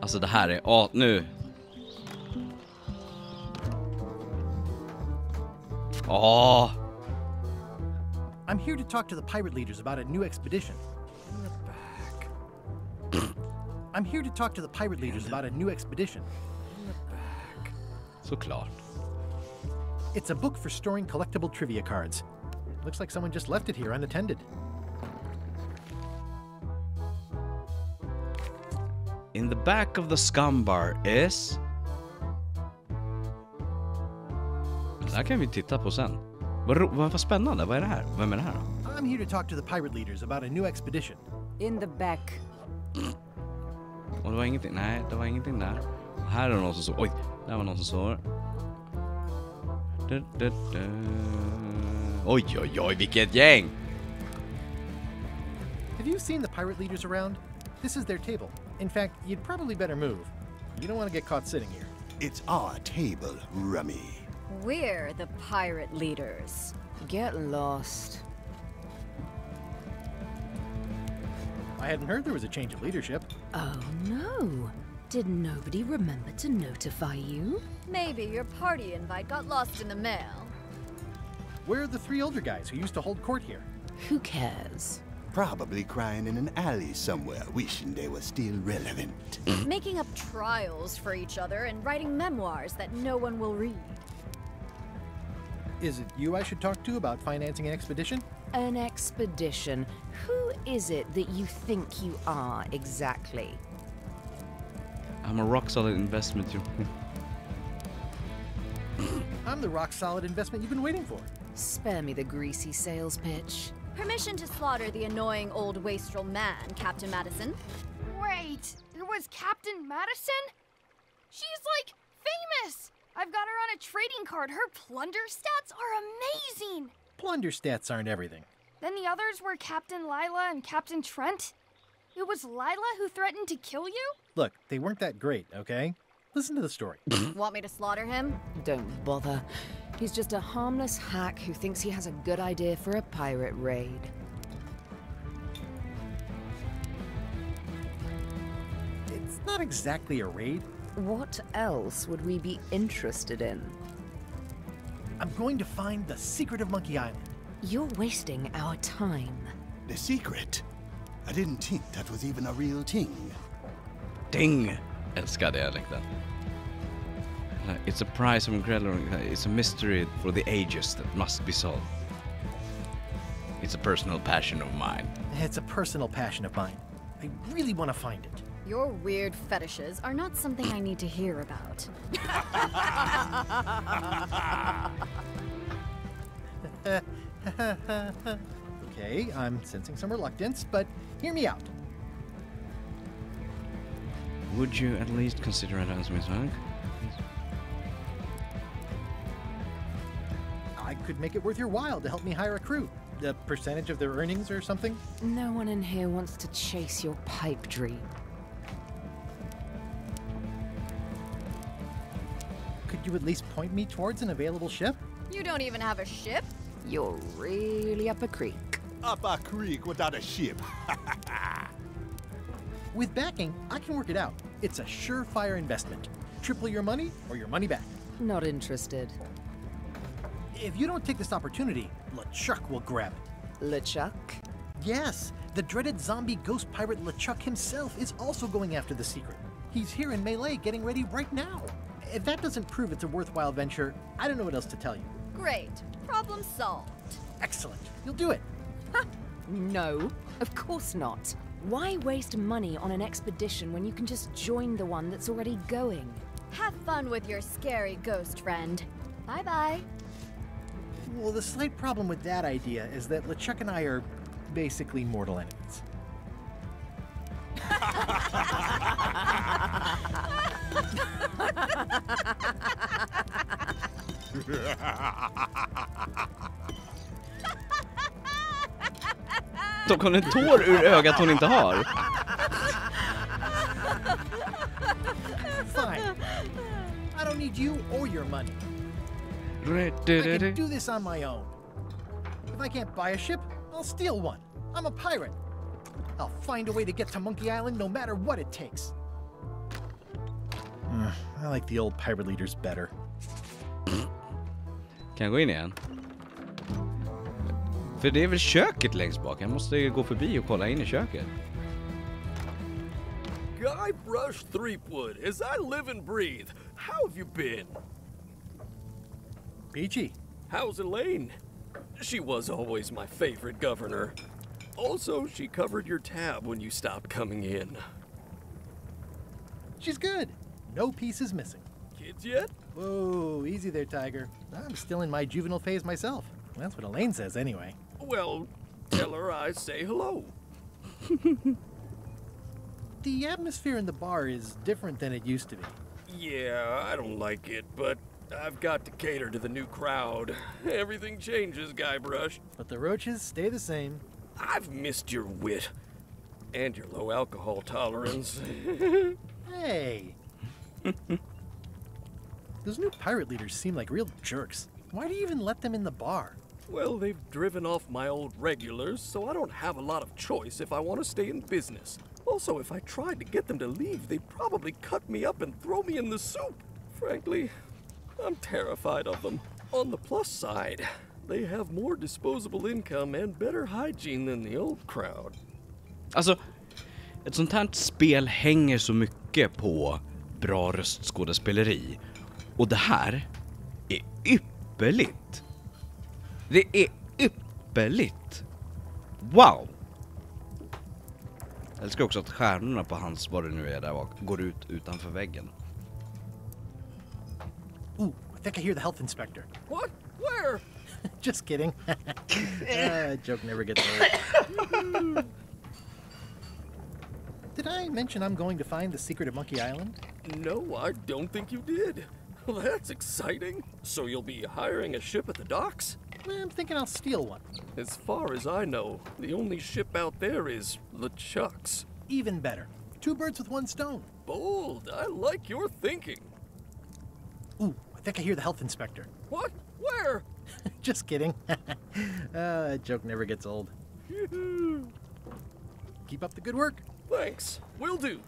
C: Alltså det här är... nu...
A: I'm here to talk to the pirate leaders about a new expedition. I'm here to talk to the pirate leaders about a new expedition.
C: Såklart.
A: It's a book for storing collectible trivia cards. Looks like someone just left it here unattended.
C: In the back of the scum bar is... Det här kan vi titta på sen. Vad spännande, vad är det här? Vem är det här då?
A: I'm here to talk to the pirate leaders about a new expedition.
F: In the back.
C: Och det var ingenting, nej, det var ingenting där. Här är det någon som så. Oj, där var någon som så. Oj, oj, oj, vilket gäng!
A: Have you seen the pirate leaders around? This is their table. In fact, you'd probably better move. You don't want to get caught sitting here.
B: It's our table, Rummy.
K: We're the pirate leaders. Get lost.
A: I hadn't heard there was a change of leadership.
K: Oh no. Did nobody remember to notify you?
L: Maybe your party invite got lost in the mail.
A: Where are the 3 older guys who used to hold court here?
K: Who cares?
B: Probably crying in an alley somewhere, wishing they were still relevant.
L: Making up trials for each other and writing memoirs that no one will read.
A: Is it you I should talk to about financing an expedition?
K: An expedition? Who is it that you think you are exactly?
C: I'm a rock-solid investment.
A: I'm the rock-solid investment you've been waiting for.
K: Spare me the greasy sales pitch.
L: Permission to slaughter the annoying old wastrel man, Captain Madison.
H: Wait, it was Captain Madison? She's like famous! I've got her on a trading card. Her plunder stats are amazing!
A: Plunder stats aren't everything.
H: Then the others were Captain Lila and Captain Trent. It was Lila who threatened to kill you?
A: Look, they weren't that great, okay? Listen to the story.
L: Want me to slaughter him?
K: Don't bother. He's just a harmless hack who thinks he has a good idea for a pirate raid.
A: It's not exactly a raid.
K: What else would we be interested in?
A: I'm going to find the secret of Monkey Island.
K: You're wasting our time.
B: The secret? I didn't think that was even a real thing.
C: Ding! Älskar dialekten. It's a prize from incredible. It's a mystery for the ages that must be solved. It's a personal passion of mine.
A: It's a personal passion of mine. I really want to find it.
L: Your weird fetishes are not something I need to hear about.
A: Okay, I'm sensing some reluctance, but hear me out.
C: Would you at least consider it as Miss
A: I could make it worth your while to help me hire a crew. A percentage of their earnings or something?
K: No one in here wants to chase your pipe dream.
A: Could you at least point me towards an available ship?
L: You don't even have a ship?
K: You're really up a creek.
B: Up a creek without a ship.
A: With backing, I can work it out. It's a surefire investment. Triple your money or your money back.
K: Not interested.
A: If you don't take this opportunity, LeChuck will grab it.
K: LeChuck?
A: Yes, the dreaded zombie ghost pirate LeChuck himself is also going after the secret. He's here in Melée getting ready right now. If that doesn't prove it's a worthwhile venture, I don't know what else to tell you.
L: Great. Problem solved.
A: Excellent. You'll do it.
K: No, of course not. Why waste money on an expedition when you can just join the one that's already going?
L: Have fun with your scary ghost friend. Bye-bye.
A: Well, the slight problem with that idea is that LeChuck and I are basically mortal enemies.
C: Då kom en tår ur ögat hon inte har.
A: Fine. I don't need you or your money. I can do this on my own. If I can't buy a ship, I'll steal one. I'm a pirate. I'll find a way to get to Monkey Island no matter what it takes. I like the old pirate leaders better.
C: Kan jag gå in igen? För det är väl köket längst bak. Jag måste gå förbi och kolla in i köket.
M: Guy Brush Threepwood, as I live and breathe. How have you been?
A: Peachy.
M: How's Elaine? She was always my favorite governor. Also, she covered your tab when you stopped coming in.
A: She's good. No pieces missing.
M: Kids yet?
A: Whoa, easy there, Tiger. I'm still in my juvenile phase myself. That's what Elaine says anyway.
M: Well, tell her I say hello.
A: The atmosphere in the bar is different than it used to be.
M: Yeah, I don't like it, but I've got to cater to the new crowd. Everything changes, Guybrush.
A: But the roaches stay the same.
M: I've missed your wit. And your low alcohol tolerance.
A: Hey! Those new pirate leaders seem like real jerks. Why do you even let them in the bar?
M: Well, they've driven off my old regulars, so I don't have a lot of choice if I want to stay in business. Also, if I tried to get them to leave, they'd probably cut me up and throw me in the soup. Frankly, I'm terrified of them. On the plus side, they have more disposable income and better hygiene than the old crowd.
C: Alltså, ett sånt här spel hänger så mycket på bra röstskådespeleri. Och det här är ypperligt. Det är ypperligt. Wow! Jag älskar också att stjärnorna på hans, vad det nu är där bak, går ut utanför väggen.
A: Ooh, I think I hear the health inspector.
M: What? Where?
A: Just kidding. Joke never gets old. Did I mention I'm going to find the secret of Monkey Island?
M: No, I don't think you did. Well, that's exciting. So you'll be hiring a ship at the docks?
A: I'm thinking I'll steal one.
M: As far as I know, the only ship out there is LeChuck's.
A: Even better. 2 birds with 1 stone.
M: Bold. I like your thinking.
A: Ooh, I think I hear the health inspector.
M: What? Where?
A: Just kidding. Joke never gets old. Keep up the good work.
M: Thanks. Will do.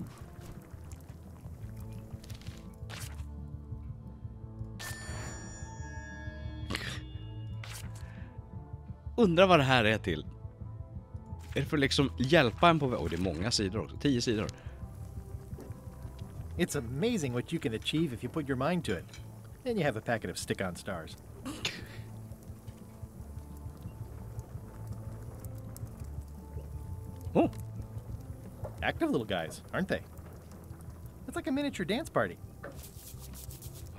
C: Undrar vad det här är till. Är det för liksom hjälpa en på väg? Och det är många sidor också. 10 sidor.
A: It's amazing what you can achieve if you put your mind to it. Then you have a packet of stick-on stars. Oh. Active little guys, aren't they? It's like a miniature dance party.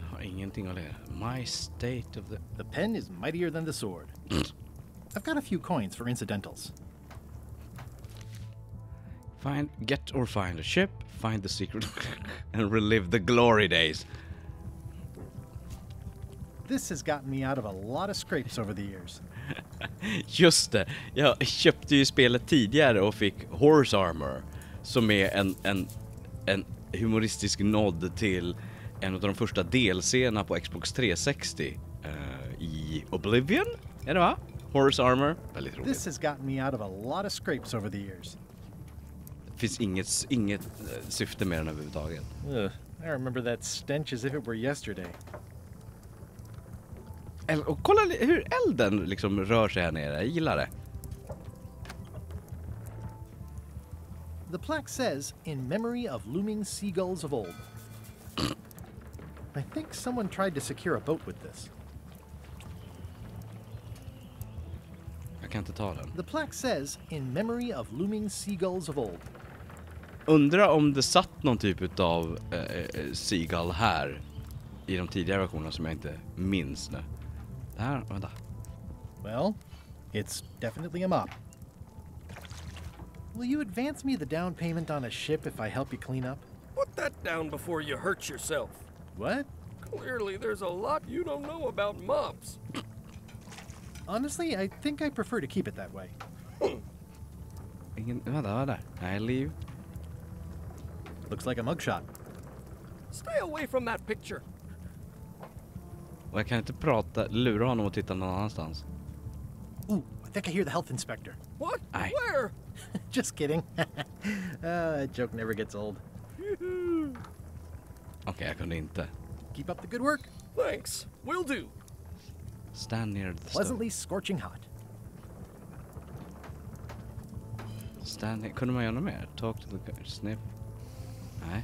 C: Jag har ingenting att lära. My state of the...
A: The pen is mightier than the sword. I've got a few coins for incidentals.
C: Get or find a ship, find the secret, and relive the glory days.
A: This has gotten me out of a lot of scrapes over the years.
C: Just det, jag köpte ju spelet tidigare och fick Horse Armor, som är en humoristisk nod till en av de första delserna på Xbox 360 i Oblivion, är det va? Horse Armor, väldigt roligt.
A: This has gotten me out of a lot of scrapes over the years.
C: Det finns inget syfte med den överhuvudtaget.
A: I remember that stench as if it were yesterday.
C: Och kolla hur elden liksom rör sig här nere, jag gillar det.
A: The plaque says, in memory of looming seagulls of old. I think someone tried to secure a boat with this.
C: Jag kan inte ta den.
A: The plaque says, in memory of looming seagulls of old.
C: Undrar om det satt någon typ av seagull här i de tidigare versionerna som jag inte minns nu. Det här, vänta.
A: Well, it's definitely a mop. Will you advance me the down payment on a ship if I help you clean up?
M: Put that down before you hurt yourself.
A: What?
M: Clearly, there's a lot you don't know about mops.
A: Honestly, I think I prefer to keep it that way.
C: Vänta. I leave.
A: Looks like a mugshot.
M: Stay away from that picture.
C: Och jag kan inte lura honom och titta någon annanstans.
A: Ooh, I think I hear the health inspector.
M: What?
C: Aye.
M: Where?
A: Just kidding. Joke never gets old.
C: Okej, jag kunde inte.
A: Keep up the good work.
M: Thanks. Will do.
C: Stand near the
A: Pleasantly scorching hot.
C: Kunde man göra något mer? Talk to the sniff. Nej.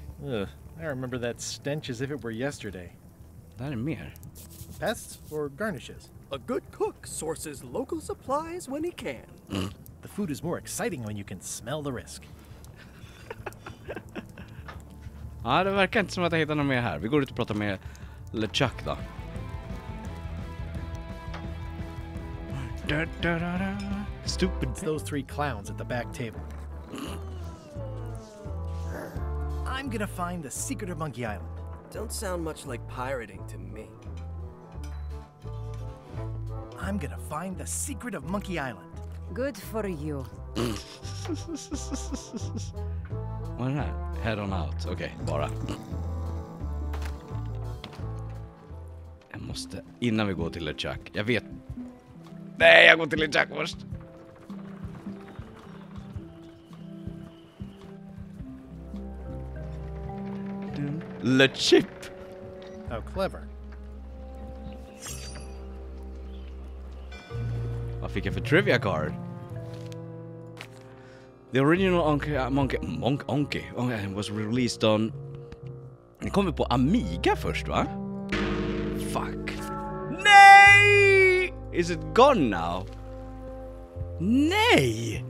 A: I remember that stench as if it were yesterday.
C: Där är mer.
A: Pests or garnishes?
M: A good cook sources local supplies when he can.
A: The food is more exciting when you can smell the risk.
C: Ja, det verkar inte som att jag hittar någon mer här. Vi går ut och pratar med LeChuck då. Stupid.
A: It's those three clowns at the back table. I'm gonna find the secret of Monkey Island.
M: Don't sound much like pirating to me.
A: I'm gonna find the secret of Monkey Island.
F: Good for you.
C: Vad är det här? Head on out. Okej, bara. Jag måste, innan vi går till LeChuck. Jag vet. Nej, jag går till LeChuck först. LeChip.
A: How clever.
C: Vad fick jag för trivia card? The original Monkey was released on... Den kommer på Amiga först, va? Fuck. Nej! Is it gone now? Nej!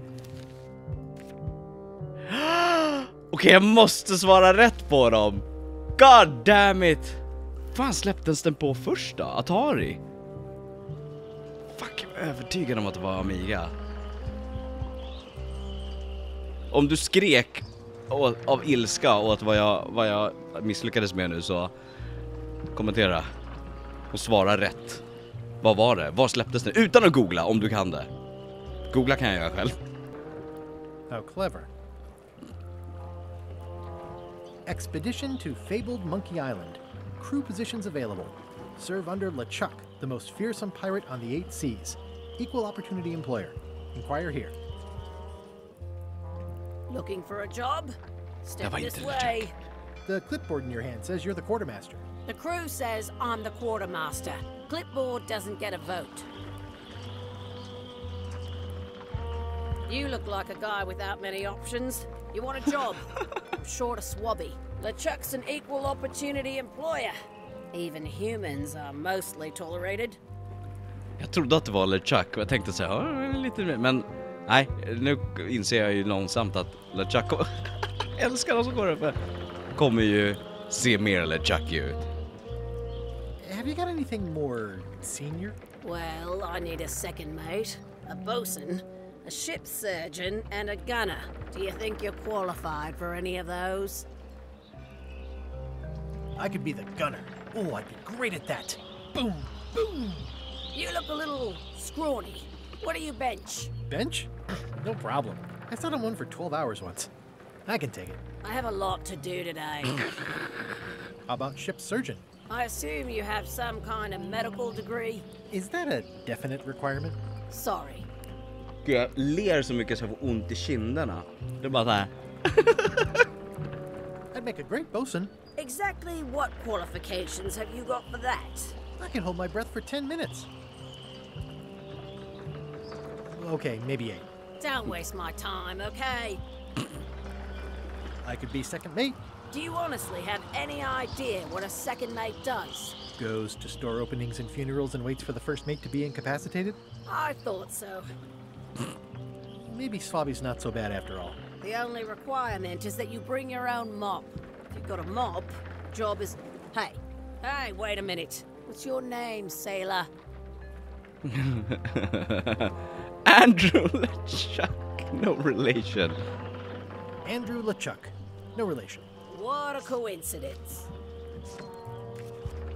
C: Okej, jag måste svara rätt på dem. God damn it! Fan, släpptes den på första? Atari? Fuck, jag är övertygad om att det var Amiga. Om du skrek av ilska åt vad jag misslyckades med nu, så kommentera och svara rätt. Vad var det? Var släpptes det? Utan att googla, om du kan det. Googla kan jag göra själv.
A: How clever. Expedition to fabled Monkey Island. Crew positions available. Serve under LeChuck, the most fearsome pirate on the 8 seas. Equal opportunity employer. Inquire here.
N: Looking for a job? Step this way.
A: The clipboard in your hand says you're the quartermaster.
N: The crew says I'm the quartermaster. Clipboard doesn't get a vote. You look like a guy without many options. You want a job? Short of swabby. LeChuck's an equal opportunity employer. Even humans are mostly tolerated.
C: Jag trodde att det var LeChuck och jag tänkte så här, lite mer, men nej, nu inser jag ju långsamt att LeChuck älskar de som går upp, kommer ju se mer LeChuck ut.
A: Have you got anything more senior?
N: Well, I need a second mate, a bosun, a ship surgeon, and a gunner. Do you think you're qualified for any of those?
A: I could be the gunner. Oh, I'd be great at that. Boom, boom.
N: You look a little scrawny. What do you bench?
A: Bench? No problem. I sat on one for 12 hours once. I can take it.
N: I have a lot to do today.
A: How about ship surgeon?
N: I assume you have some kind of medical degree?
A: Is that a definite requirement?
N: Sorry.
C: Gud, jag ler så mycket så jag får ont i kinderna. Det är bara så här.
A: I'd make a great bosun.
N: Exactly what qualifications have you got for that?
A: I can hold my breath for 10 minutes. Okay, maybe 8.
N: Don't waste my time, okay?
A: I could be second mate.
N: Do you honestly have any idea what a second mate does?
A: Goes to store openings and funerals and waits for the first mate to be incapacitated?
N: I thought so.
A: Maybe Swabby's not so bad after all.
N: The only requirement is that you bring your own mop. If you've got a mop, job is... Hey, wait a minute. What's your name, sailor?
C: Andrew LeChuck. No relation.
A: Andrew LeChuck. No relation.
N: What a coincidence.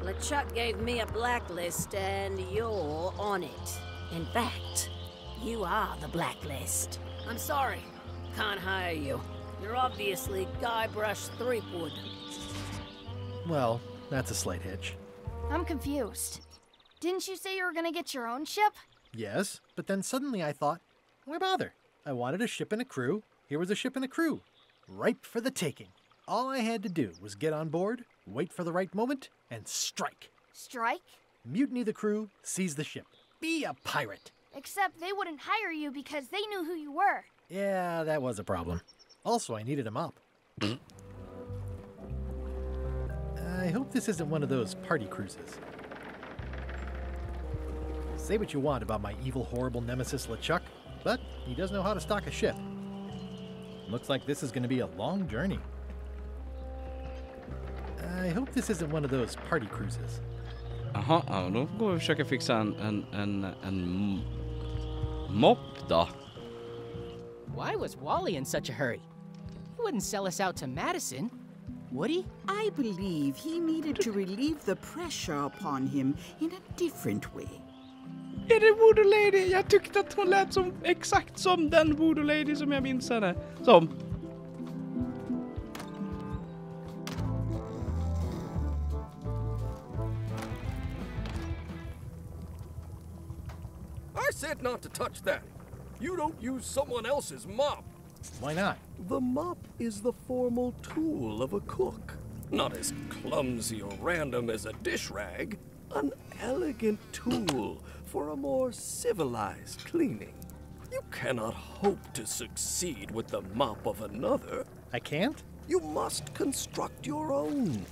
N: LeChuck gave me a blacklist and you're on it. In fact, you are the blacklist. I'm sorry. Can't hire you. You're obviously Guybrush Threepwood.
A: Well, that's a slight hitch.
H: I'm confused. Didn't you say you were gonna get your own ship?
A: Yes, but then suddenly I thought, why bother? I wanted a ship and a crew. Here was a ship and a crew. Ripe for the taking. All I had to do was get on board, wait for the right moment, and strike.
H: Strike?
A: Mutiny the crew, seize the ship. Be a pirate.
H: Except they wouldn't hire you because they knew who you were.
A: Yeah, that was a problem. Also, I needed a mop. I hope this isn't one of those party cruises. Say what you want about my evil, horrible nemesis LeChuck, but he does know how to stock a ship. Looks like this is going to be a long journey. I hope this isn't one of those party cruises.
C: Aha, ja, då går vi och försöka fixa en mopp då.
O: Why was Wally in such a hurry? He wouldn't sell us out to Madison, would he?
P: I believe he needed to relieve the pressure upon him in a different way.
C: Är det Voodoo Lady? Jag tyckte att hon lät som exakt som den Voodoo Lady som jag minns henne som.
M: I said not to touch that. You don't use someone else's mop.
A: Why not?
M: The mop is the formal tool of a cook. Not as clumsy or random as a dish rag. An elegant tool for a more civilized cleaning. You cannot hope to succeed with the mop of another.
A: I can't?
M: You must construct your own.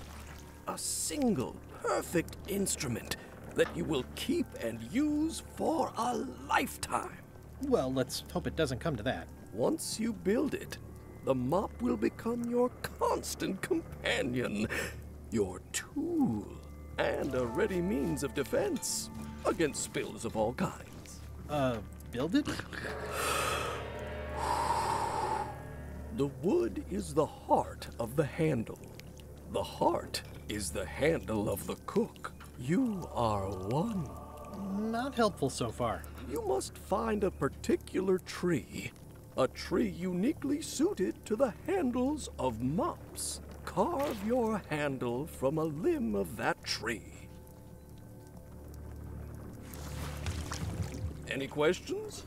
M: A single, perfect instrument that you will keep and use for a lifetime.
A: Well, let's hope it doesn't come to that.
M: Once you build it, the mop will become your constant companion, your tool, and a ready means of defense against spills of all kinds.
A: Build it?
M: The wood is the heart of the handle. The heart is the handle of the cook. You are one.
A: Not helpful so far.
M: You must find a particular tree. A tree uniquely suited to the handles of mops. Carve your handle from a limb of that tree. Any questions?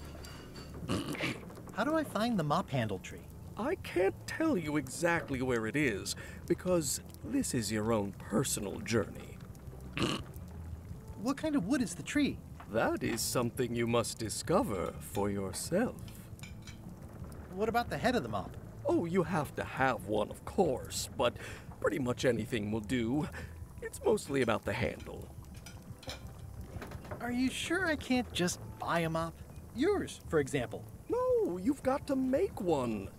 A: How do I find the mop handle tree?
M: I can't tell you exactly where it is, because this is your own personal journey.
A: What kind of wood is the tree?
M: That is something you must discover for yourself.
A: What about the head of the mop?
M: Oh, you have to have one, of course, but pretty much anything will do. It's mostly about the handle.
A: Are you sure I can't just buy a mop? Yours, for example.
M: No, you've got to make one.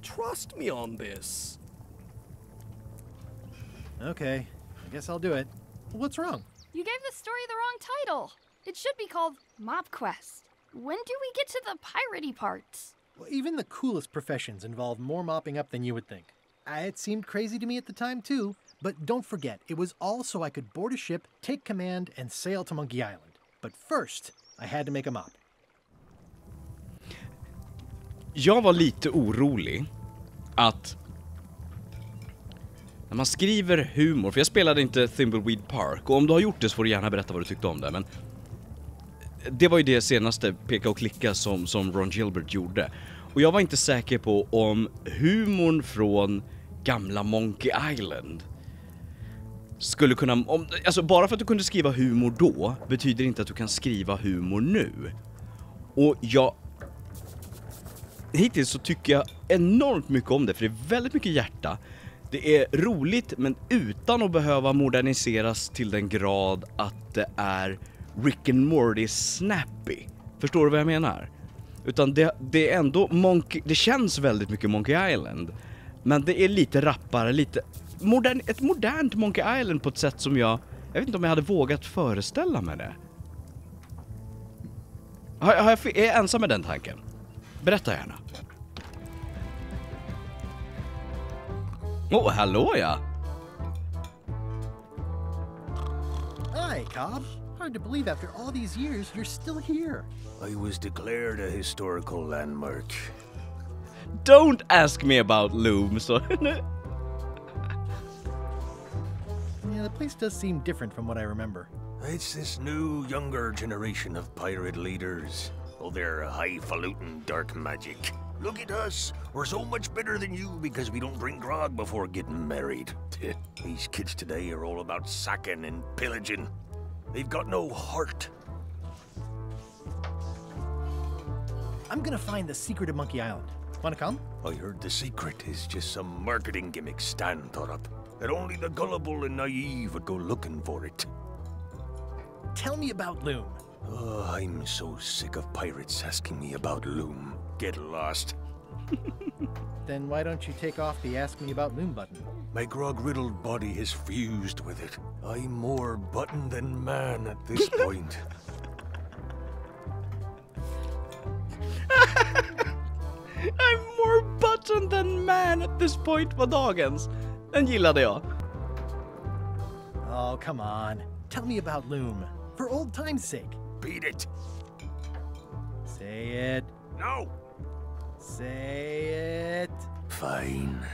M: Trust me on this.
A: Okay, I guess I'll do it. What's wrong?
H: You gave the story the wrong title. It should be called Mop Quest. When do we get to the piratey parts?
A: Well, even the coolest professions involve more mopping up than you would think. It seemed crazy to me at the time too, but don't forget, it was all so I could board a ship, take command, and sail to Monkey Island. But first, I had to make a mop.
C: Jag var lite orolig att när man skriver humor, för jag spelade inte Thimbleweed Park, och om du har gjort det så får du gärna berätta vad du tyckte om det, men det var ju det senaste peka och klicka som Ron Gilbert gjorde. Och jag var inte säker på om humorn från gamla Monkey Island skulle kunna... Alltså bara för att du kunde skriva humor då betyder inte att du kan skriva humor nu. Och hittills så tycker jag enormt mycket om det, för det är väldigt mycket hjärta. Det är roligt, men utan att behöva moderniseras till den grad att det är Rick and Morty snappy. Förstår du vad jag menar? Utan det är ändå det känns väldigt mycket Monkey Island, men det är lite rappare, lite ett modernt Monkey Island på ett sätt som jag vet inte om jag hade vågat föreställa mig det. Är jag ensam med den tanken? Berätta gärna. Hallå ja.
A: Hi, Cobb. Hard to believe after all these years you're still here.
Q: I was declared a historical landmark.
C: Don't ask me about Loom, so...
A: Yeah, the place does seem different from what I remember.
Q: It's this new, younger generation of pirate leaders. Oh, they're highfalutin dark magic. Look at us. We're so much better than you because we don't drink grog before getting married. These kids today are all about sacking and pillaging. They've got no heart.
A: I'm gonna find the secret of Monkey Island. Wanna come?
Q: I heard the secret is just some marketing gimmick Stan thought up. That only the gullible and naive would go looking for it.
A: Tell me about Loom.
Q: Oh, I'm so sick of pirates asking me about Loom. Get lost.
A: Then why don't you take off the Ask Me About Loom button?
Q: My grog-riddled body has fused with it. I'm more button than man at this point.
C: I'm more button than man at this point på dagens. Den gillade jag.
A: Oh, come on. Tell me about Loom. For old time's sake.
Q: Beat it.
A: Say it.
Q: No.
A: Say it.
Q: Fine.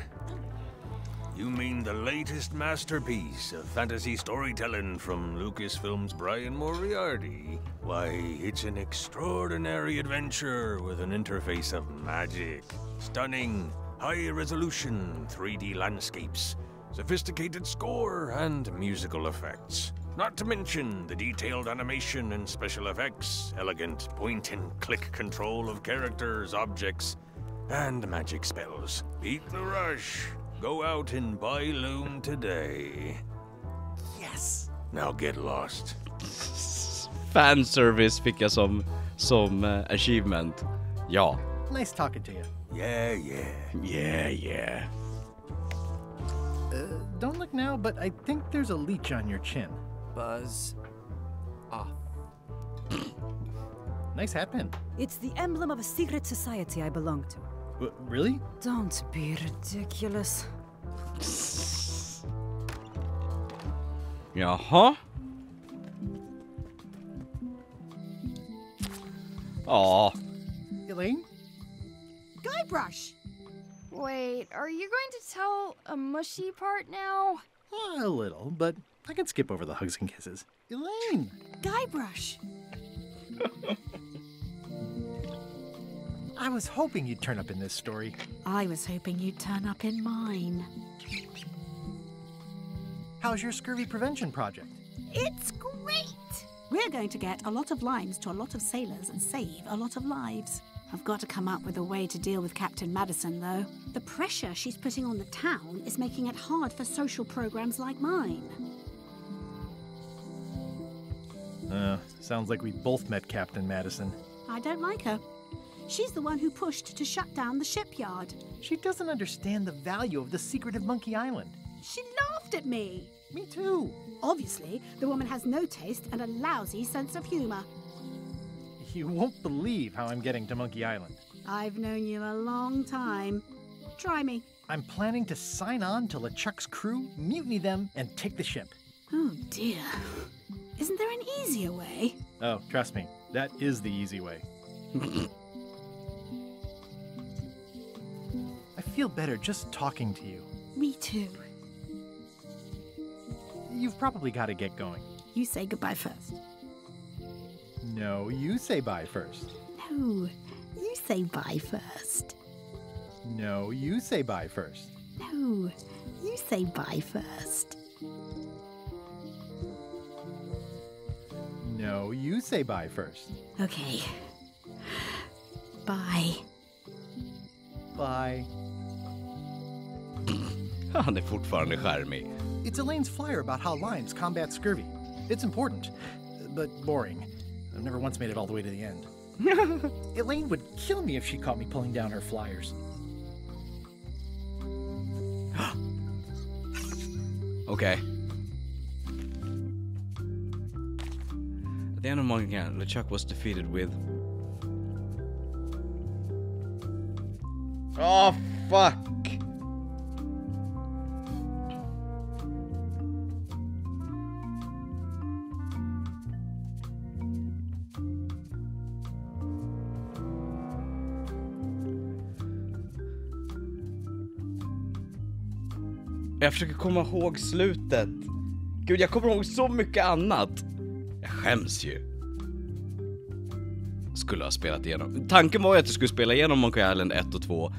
Q: You mean the latest masterpiece of fantasy storytelling from Lucasfilm's Brian Moriarty? Why, it's an extraordinary adventure with an interface of magic. Stunning, high-resolution 3D landscapes, sophisticated score, and musical effects. Not to mention the detailed animation and special effects, elegant point-and-click control of characters, objects, and magic spells. Beat the rush. Go out and buy Loom today.
A: Yes!
Q: Now get lost.
C: Fanservice fick jag som achievement. Ja.
A: Nice talking to you.
Q: Yeah.
C: Yeah.
A: Don't look now, but I think there's a leech on your chin.
M: Buzz off.
A: Nice hat pin.
R: It's the emblem of a secret society I belong to.
A: Really?
R: Don't be ridiculous.
C: Jaha. Aw.
A: Elaine?
H: Guybrush! Wait, are you going to tell a mushy part now?
A: A little, but I can skip over the hugs and kisses. Elaine!
R: Guybrush!
A: I was hoping you'd turn up in this story.
R: I was hoping you'd turn up in mine.
A: How's your scurvy prevention project?
R: It's great! We're going to get a lot of limes to a lot of sailors and save a lot of lives. I've got to come up with a way to deal with Captain Madison, though. The pressure she's putting on the town is making it hard for social programs like mine.
A: Sounds like we both met Captain Madison.
R: I don't like her. She's the one who pushed to shut down the shipyard.
A: She doesn't understand the value of the secret of Monkey Island.
R: She laughed at me.
A: Me too.
R: Obviously, the woman has no taste and a lousy sense of humor.
A: You won't believe how I'm getting to Monkey Island.
R: I've known you a long time. Try me.
A: I'm planning to sign on to LeChuck's crew, mutiny them, and take the ship.
R: Oh dear. Isn't there an easier way?
A: Oh, trust me, that is the easy way. I feel better just talking to you.
R: Me too.
A: You've probably got to get going.
R: You say goodbye first.
A: No, you say bye first.
R: No, you say bye first.
A: No, you say bye first.
R: No, you say bye first.
A: No, you say bye first.
R: Okay. Bye.
A: Bye.
C: Han är fortfarande charmig.
A: It's Elaine's flyer about how limes combat scurvy. It's important, but boring. I've never once made it all the way to the end. Elaine would kill me if she caught me pulling down her flyers.
C: Okay. At the end of Monkey Island, LeChuck was defeated with... Oh, fuck! Jag försöker komma ihåg slutet. Gud, jag kommer ihåg så mycket annat. Jag skäms ju. Skulle ha spelat igenom. Tanken var ju att jag skulle spela igenom Monkey Island 1 och 2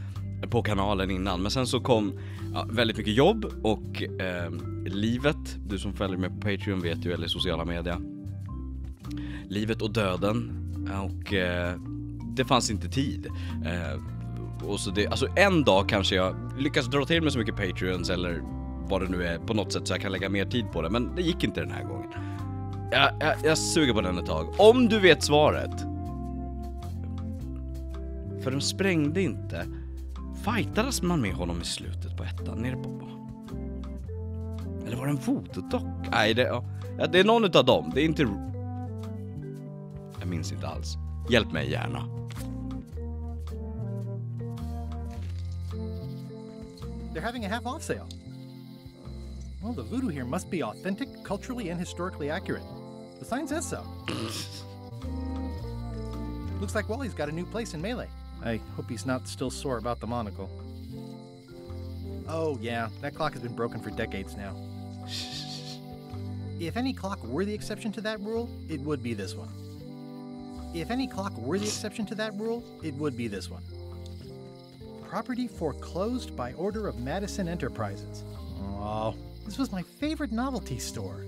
C: på kanalen innan. Men sen så kom väldigt mycket jobb och livet. Du som följer med på Patreon vet ju, eller sociala media. Livet och döden. Och det fanns inte tid. Och så det, alltså en dag kanske jag lyckas dra till med så mycket Patreons eller vad det nu är på något sätt så jag kan lägga mer tid på det. Men det gick inte den här gången. Jag suger på den ett tag. Om du vet svaret. För de sprängde inte. Fightades man med honom i slutet på ettan nere på... Eller var det en fotodock? Nej, det är någon utav dem. Det är inte... Jag minns inte alls. Hjälp mig gärna.
A: They're having a half-off sale. Well, the voodoo here must be authentic, culturally and historically accurate. The sign says so. Looks like Wally's got a new place in Melée. I hope he's not still sore about the monocle. Oh, yeah, that clock has been broken for decades now. If any clock were the exception to that rule, it would be this one. If any clock were the exception to that rule, it would be this one. Property foreclosed by order of Madison Enterprises. Oh, this was my favorite novelty store.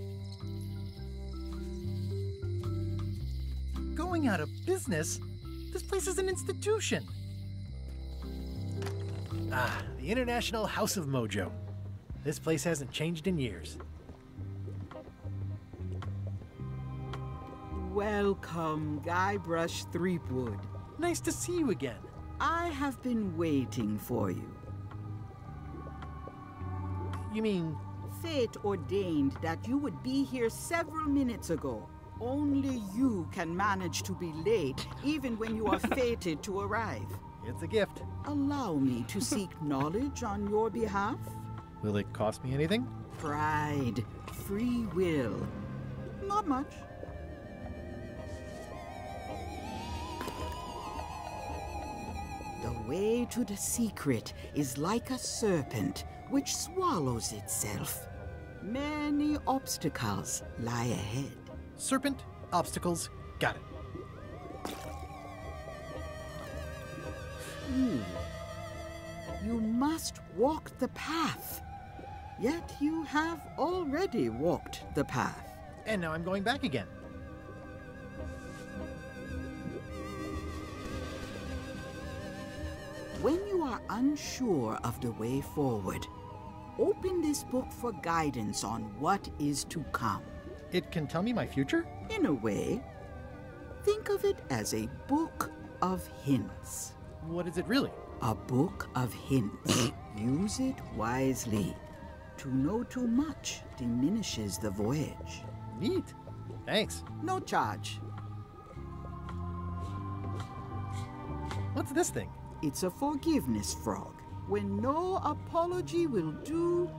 A: Going out of business? This place is an institution. Ah, the International House of Mojo. This place hasn't changed in years.
P: Welcome, Guybrush Threepwood.
A: Nice to see you again.
P: I have been waiting for you.
A: You mean...
P: Fate ordained that you would be here several minutes ago. Only you can manage to be late, even when you are fated to arrive.
A: It's a gift.
P: Allow me to seek knowledge on your behalf.
A: Will it cost me anything?
P: Pride, free will. Not much. The way to the secret is like a serpent which swallows itself. Many obstacles lie ahead.
A: Serpent, obstacles, got it.
P: You must walk the path. Yet you have already walked the path.
A: And now I'm going back again.
P: When you are unsure of the way forward, open this book for guidance on what is to come.
A: It can tell me my future?
P: In a way. Think of it as a book of hints.
A: What is it really?
P: A book of hints. Use it wisely. To know too much diminishes the voyage.
A: Neat. Thanks.
P: No charge.
A: What's this thing?
P: It's a forgiveness frog. When no apology will do,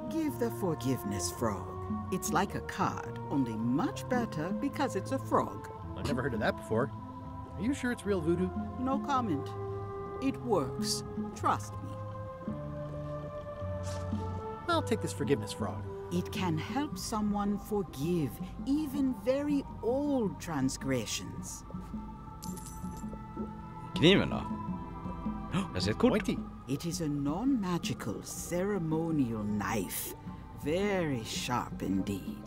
P: give the forgiveness frog. It's like a card, only much better because it's a frog.
A: I've never heard of that before. Are you sure it's real voodoo?
P: No comment. It works. Trust me.
A: I'll take this forgiveness frog.
P: It can help someone forgive even very old transgressions.
C: Kniven då? Jag ser ett kort.
A: Pointy.
P: It is a non-magical ceremonial knife. Very sharp indeed.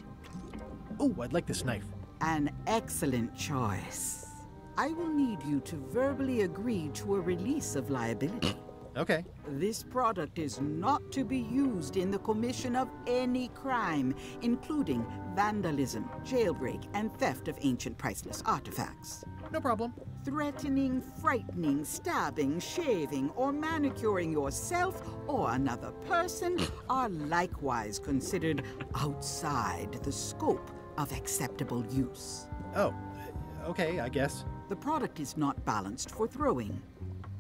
A: Oh, I'd like this knife.
P: An excellent choice. I will need you to verbally agree to a release of liability.
A: Okay.
P: This product is not to be used in the commission of any crime, including vandalism, jailbreak, and theft of ancient priceless artifacts.
A: No problem.
P: Threatening, frightening, stabbing, shaving, or manicuring yourself or another person are likewise considered outside the scope of acceptable use.
A: Oh, okay, I guess.
P: The product is not balanced for throwing.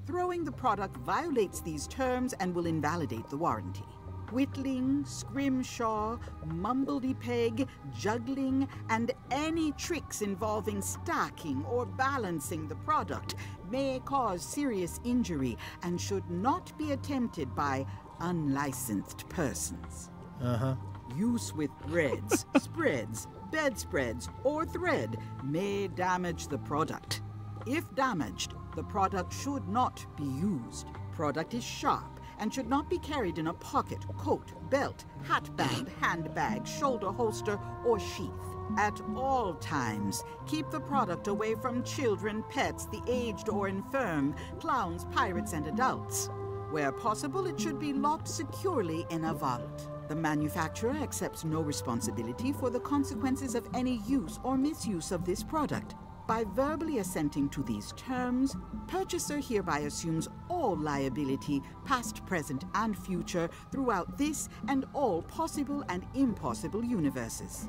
P: Throwing the product violates these terms and will invalidate the warranty. Whittling, scrimshaw, mumbledy-peg, juggling, and any tricks involving stacking or balancing the product may cause serious injury and should not be attempted by unlicensed persons.
A: Uh-huh.
P: Use with threads, spreads, bedspreads, or thread may damage the product. If damaged, the product should not be used. Product is sharp and should not be carried in a pocket, coat, belt, hatband, handbag, shoulder holster, or sheath. At all times, keep the product away from children, pets, the aged or infirm, clowns, pirates, and adults. Where possible, it should be locked securely in a vault. The manufacturer accepts no responsibility for the consequences of any use or misuse of this product. By verbally assenting to these terms, purchaser hereby assumes all liability, past, present, and future, throughout this and all possible and impossible universes.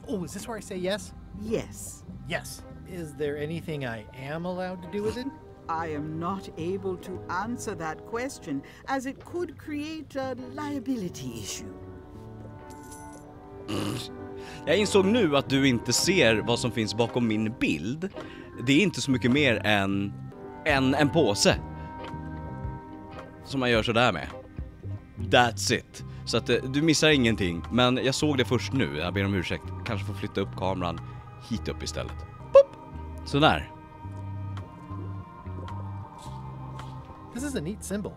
A: Oh, is this where I say yes?
P: Yes.
A: Yes. Is there anything I am allowed to do with it?
P: I am not able to answer that question, as it could create a liability issue.
C: Jag insåg nu att du inte ser vad som finns bakom min bild. Det är inte så mycket mer än en påse som man gör sådär med. That's it. Så att du missar ingenting. Men jag såg det först nu. Jag ber om ursäkt. Kanske får flytta upp kameran hit upp istället. Pop! Sådär.
A: This is a neat symbol.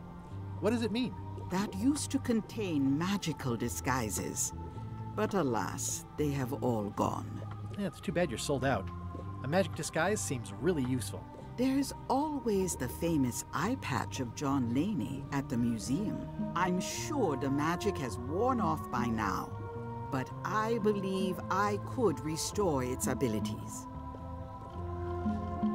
A: What does it mean?
P: That used to contain magical disguises. But alas, they have all gone.
A: Yeah, it's too bad you're sold out. A magic disguise seems really useful.
P: There's always the famous eye patch of John Laney at the museum. I'm sure the magic has worn off by now, but I believe I could restore its abilities.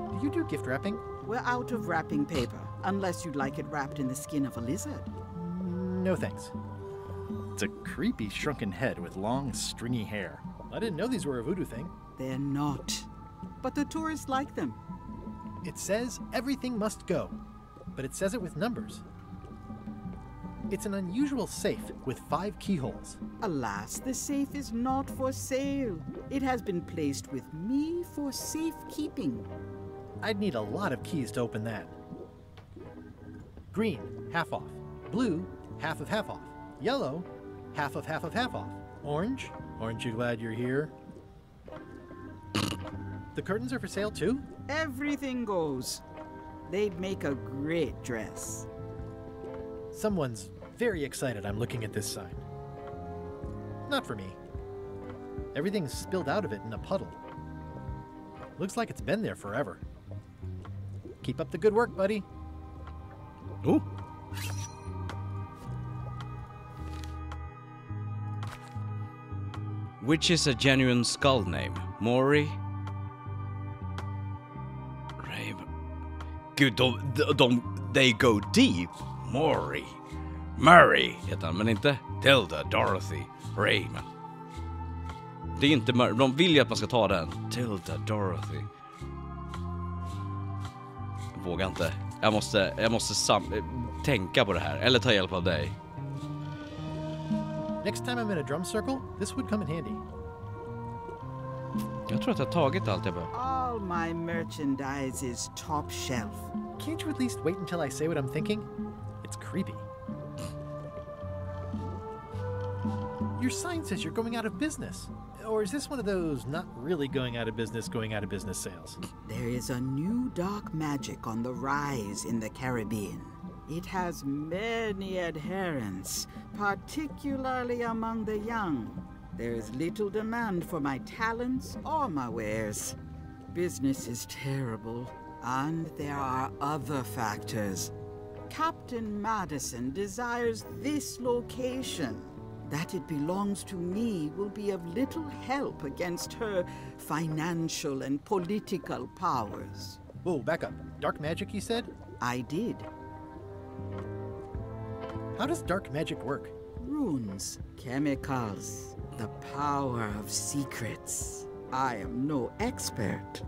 A: Do you do gift wrapping?
P: We're out of wrapping paper, unless you'd like it wrapped in the skin of a lizard.
A: No thanks. It's a creepy shrunken head with long, stringy hair. I didn't know these were a voodoo thing.
P: They're not. But the tourists like them.
A: It says everything must go, but it says it with numbers. It's an unusual safe with 5 keyholes.
P: Alas, the safe is not for sale. It has been placed with me for safekeeping.
A: I'd need a lot of keys to open that. Green, half off. Blue, half of half off. Yellow, half of half of half off. Orange, aren't you glad you're here? The curtains are for sale too?
P: Everything goes. They'd make a great dress.
A: Someone's very excited I'm looking at this sign. Not for me. Everything's spilled out of it in a puddle. Looks like it's been there forever. Keep up the good work, buddy.
C: Ooh. Which is a genuine skull name? Maury? Raven. Gud, they go deep. Maury. Murray heter han, men inte Tilda, Dorothy, Raymond. Det är inte Murray. De vill ju att man ska ta den. Tilda, Dorothy. Jag vågar inte. Jag måste tänka på det här. Eller ta hjälp av dig.
A: Next time I'm in a drum circle, this would come in handy.
C: Jag tror att jag har tagit allt jag behöver.
P: All my merchandise is top shelf.
A: Can't you at least wait until I say what I'm thinking? It's creepy. Your sign says you're going out of business. Or is this one of those not really going out of business sales?
P: There is a new dark magic on the rise in the Caribbean. It has many adherents, particularly among the young. There is little demand for my talents or my wares. Business is terrible, and there are other factors. Captain Madison desires this location. That it belongs to me will be of little help against her financial and political powers.
A: Whoa, back up. Dark magic, you said?
P: I did.
A: How does dark magic work?
P: Runes, chemicals, the power of secrets. I am no expert.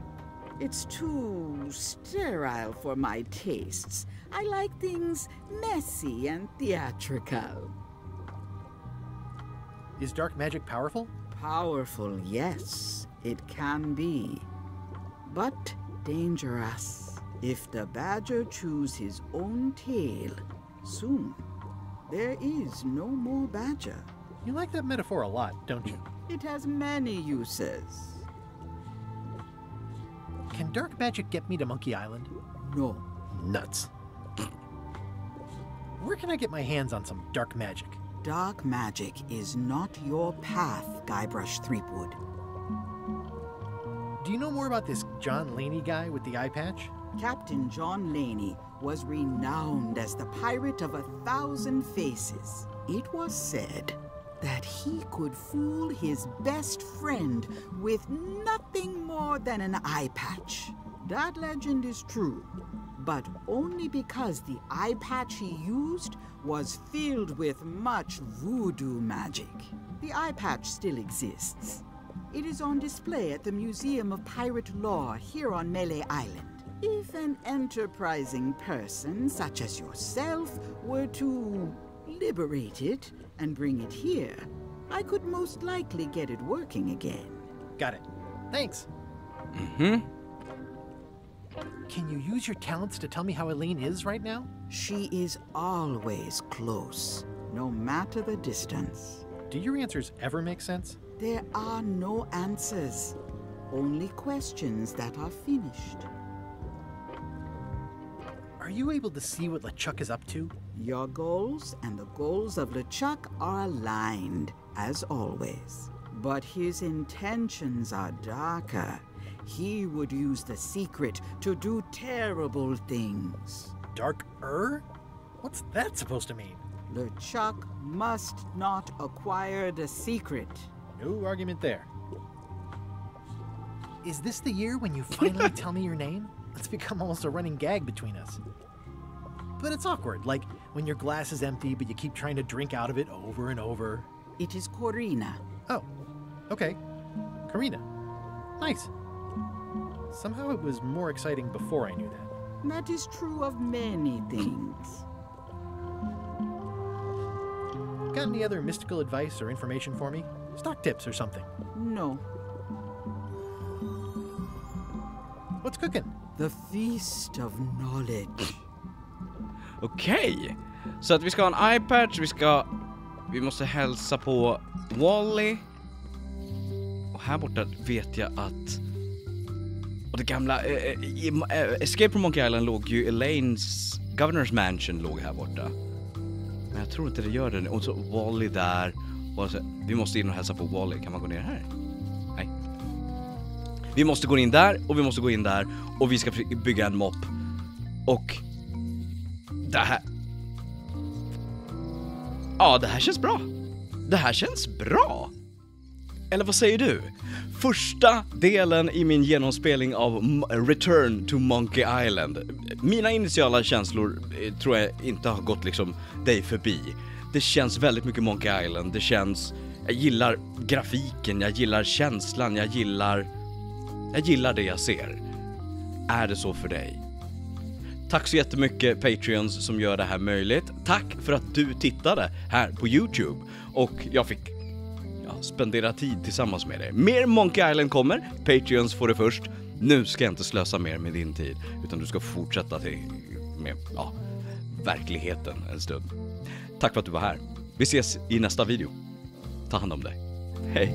P: It's too sterile for my tastes. I like things messy and theatrical.
A: Is dark magic powerful?
P: Powerful, yes, it can be. But dangerous. If the badger chews his own tail, soon there is no more badger.
A: You like that metaphor a lot, don't you?
P: It has many uses.
A: Can dark magic get me to Monkey Island?
P: No.
A: Nuts. Where can I get my hands on some dark magic?
P: Dark magic is not your path, Guybrush Threepwood.
A: Do you know more about this John Laney guy with the eye patch?
P: Captain John Laney was renowned as the pirate of 1,000 faces. It was said that he could fool his best friend with nothing more than an eye patch. That legend is true, but only because the eye patch he used was filled with much voodoo magic. The eye patch still exists. It is on display at the Museum of Pirate Lore here on Melée Island. If an enterprising person such as yourself were to liberate it and bring it here, I could most likely get it working again.
A: Got it. Thanks.
C: Mm-hmm.
A: Can you use your talents to tell me how Eileen is right now?
P: She is always close, no matter the distance.
A: Do your answers ever make sense?
P: There are no answers, only questions that are finished.
A: Are you able to see what LeChuck is up to?
P: Your goals and the goals of LeChuck are aligned, as always. But his intentions are darker. He would use the secret to do terrible things.
A: Darker? What's that supposed to mean?
P: LeChuck must not acquire the secret.
A: No argument there. Is this the year when you finally tell me your name? It's become almost a running gag between us. But it's awkward, like when your glass is empty but you keep trying to drink out of it over and over.
P: It is Corina.
A: Oh, okay. Corina. Nice. Somehow it was more exciting before I knew that.
P: That is true of many things.
A: Got any other mystical advice or information for me? Stock tips or something?
P: No.
A: What's cooking?
P: The feast of knowledge.
C: Okej, så att vi ska ha en iPad, vi måste hälsa på Wally. Och här borta vet jag att och det gamla Escape from Monkey Island låg ju Elaine's Governor's Mansion låg här borta. Men jag tror inte det gör det. Och så Wally där. Och så, vi måste in och hälsa på Wally. Kan man gå ner här? Nej. Vi måste gå in där och vi måste gå in där. Och vi ska bygga en mopp. Och det här... Ja, det här känns bra. Det här känns bra. Eller vad säger du? Första delen i min genomspelning av Return to Monkey Island. Mina initiala känslor tror jag inte har gått liksom dig förbi. Det känns väldigt mycket Monkey Island. Det känns... Jag gillar grafiken, jag gillar känslan, jag gillar det jag ser. Är det så för dig? Tack så jättemycket Patreons som gör det här möjligt. Tack för att du tittade här på YouTube. Och jag fick spendera tid tillsammans med dig. Mer Monkey Island kommer. Patreons får det först. Nu ska jag inte slösa mer med din tid. Utan du ska fortsätta med verkligheten en stund. Tack för att du var här. Vi ses i nästa video. Ta hand om dig. Hej.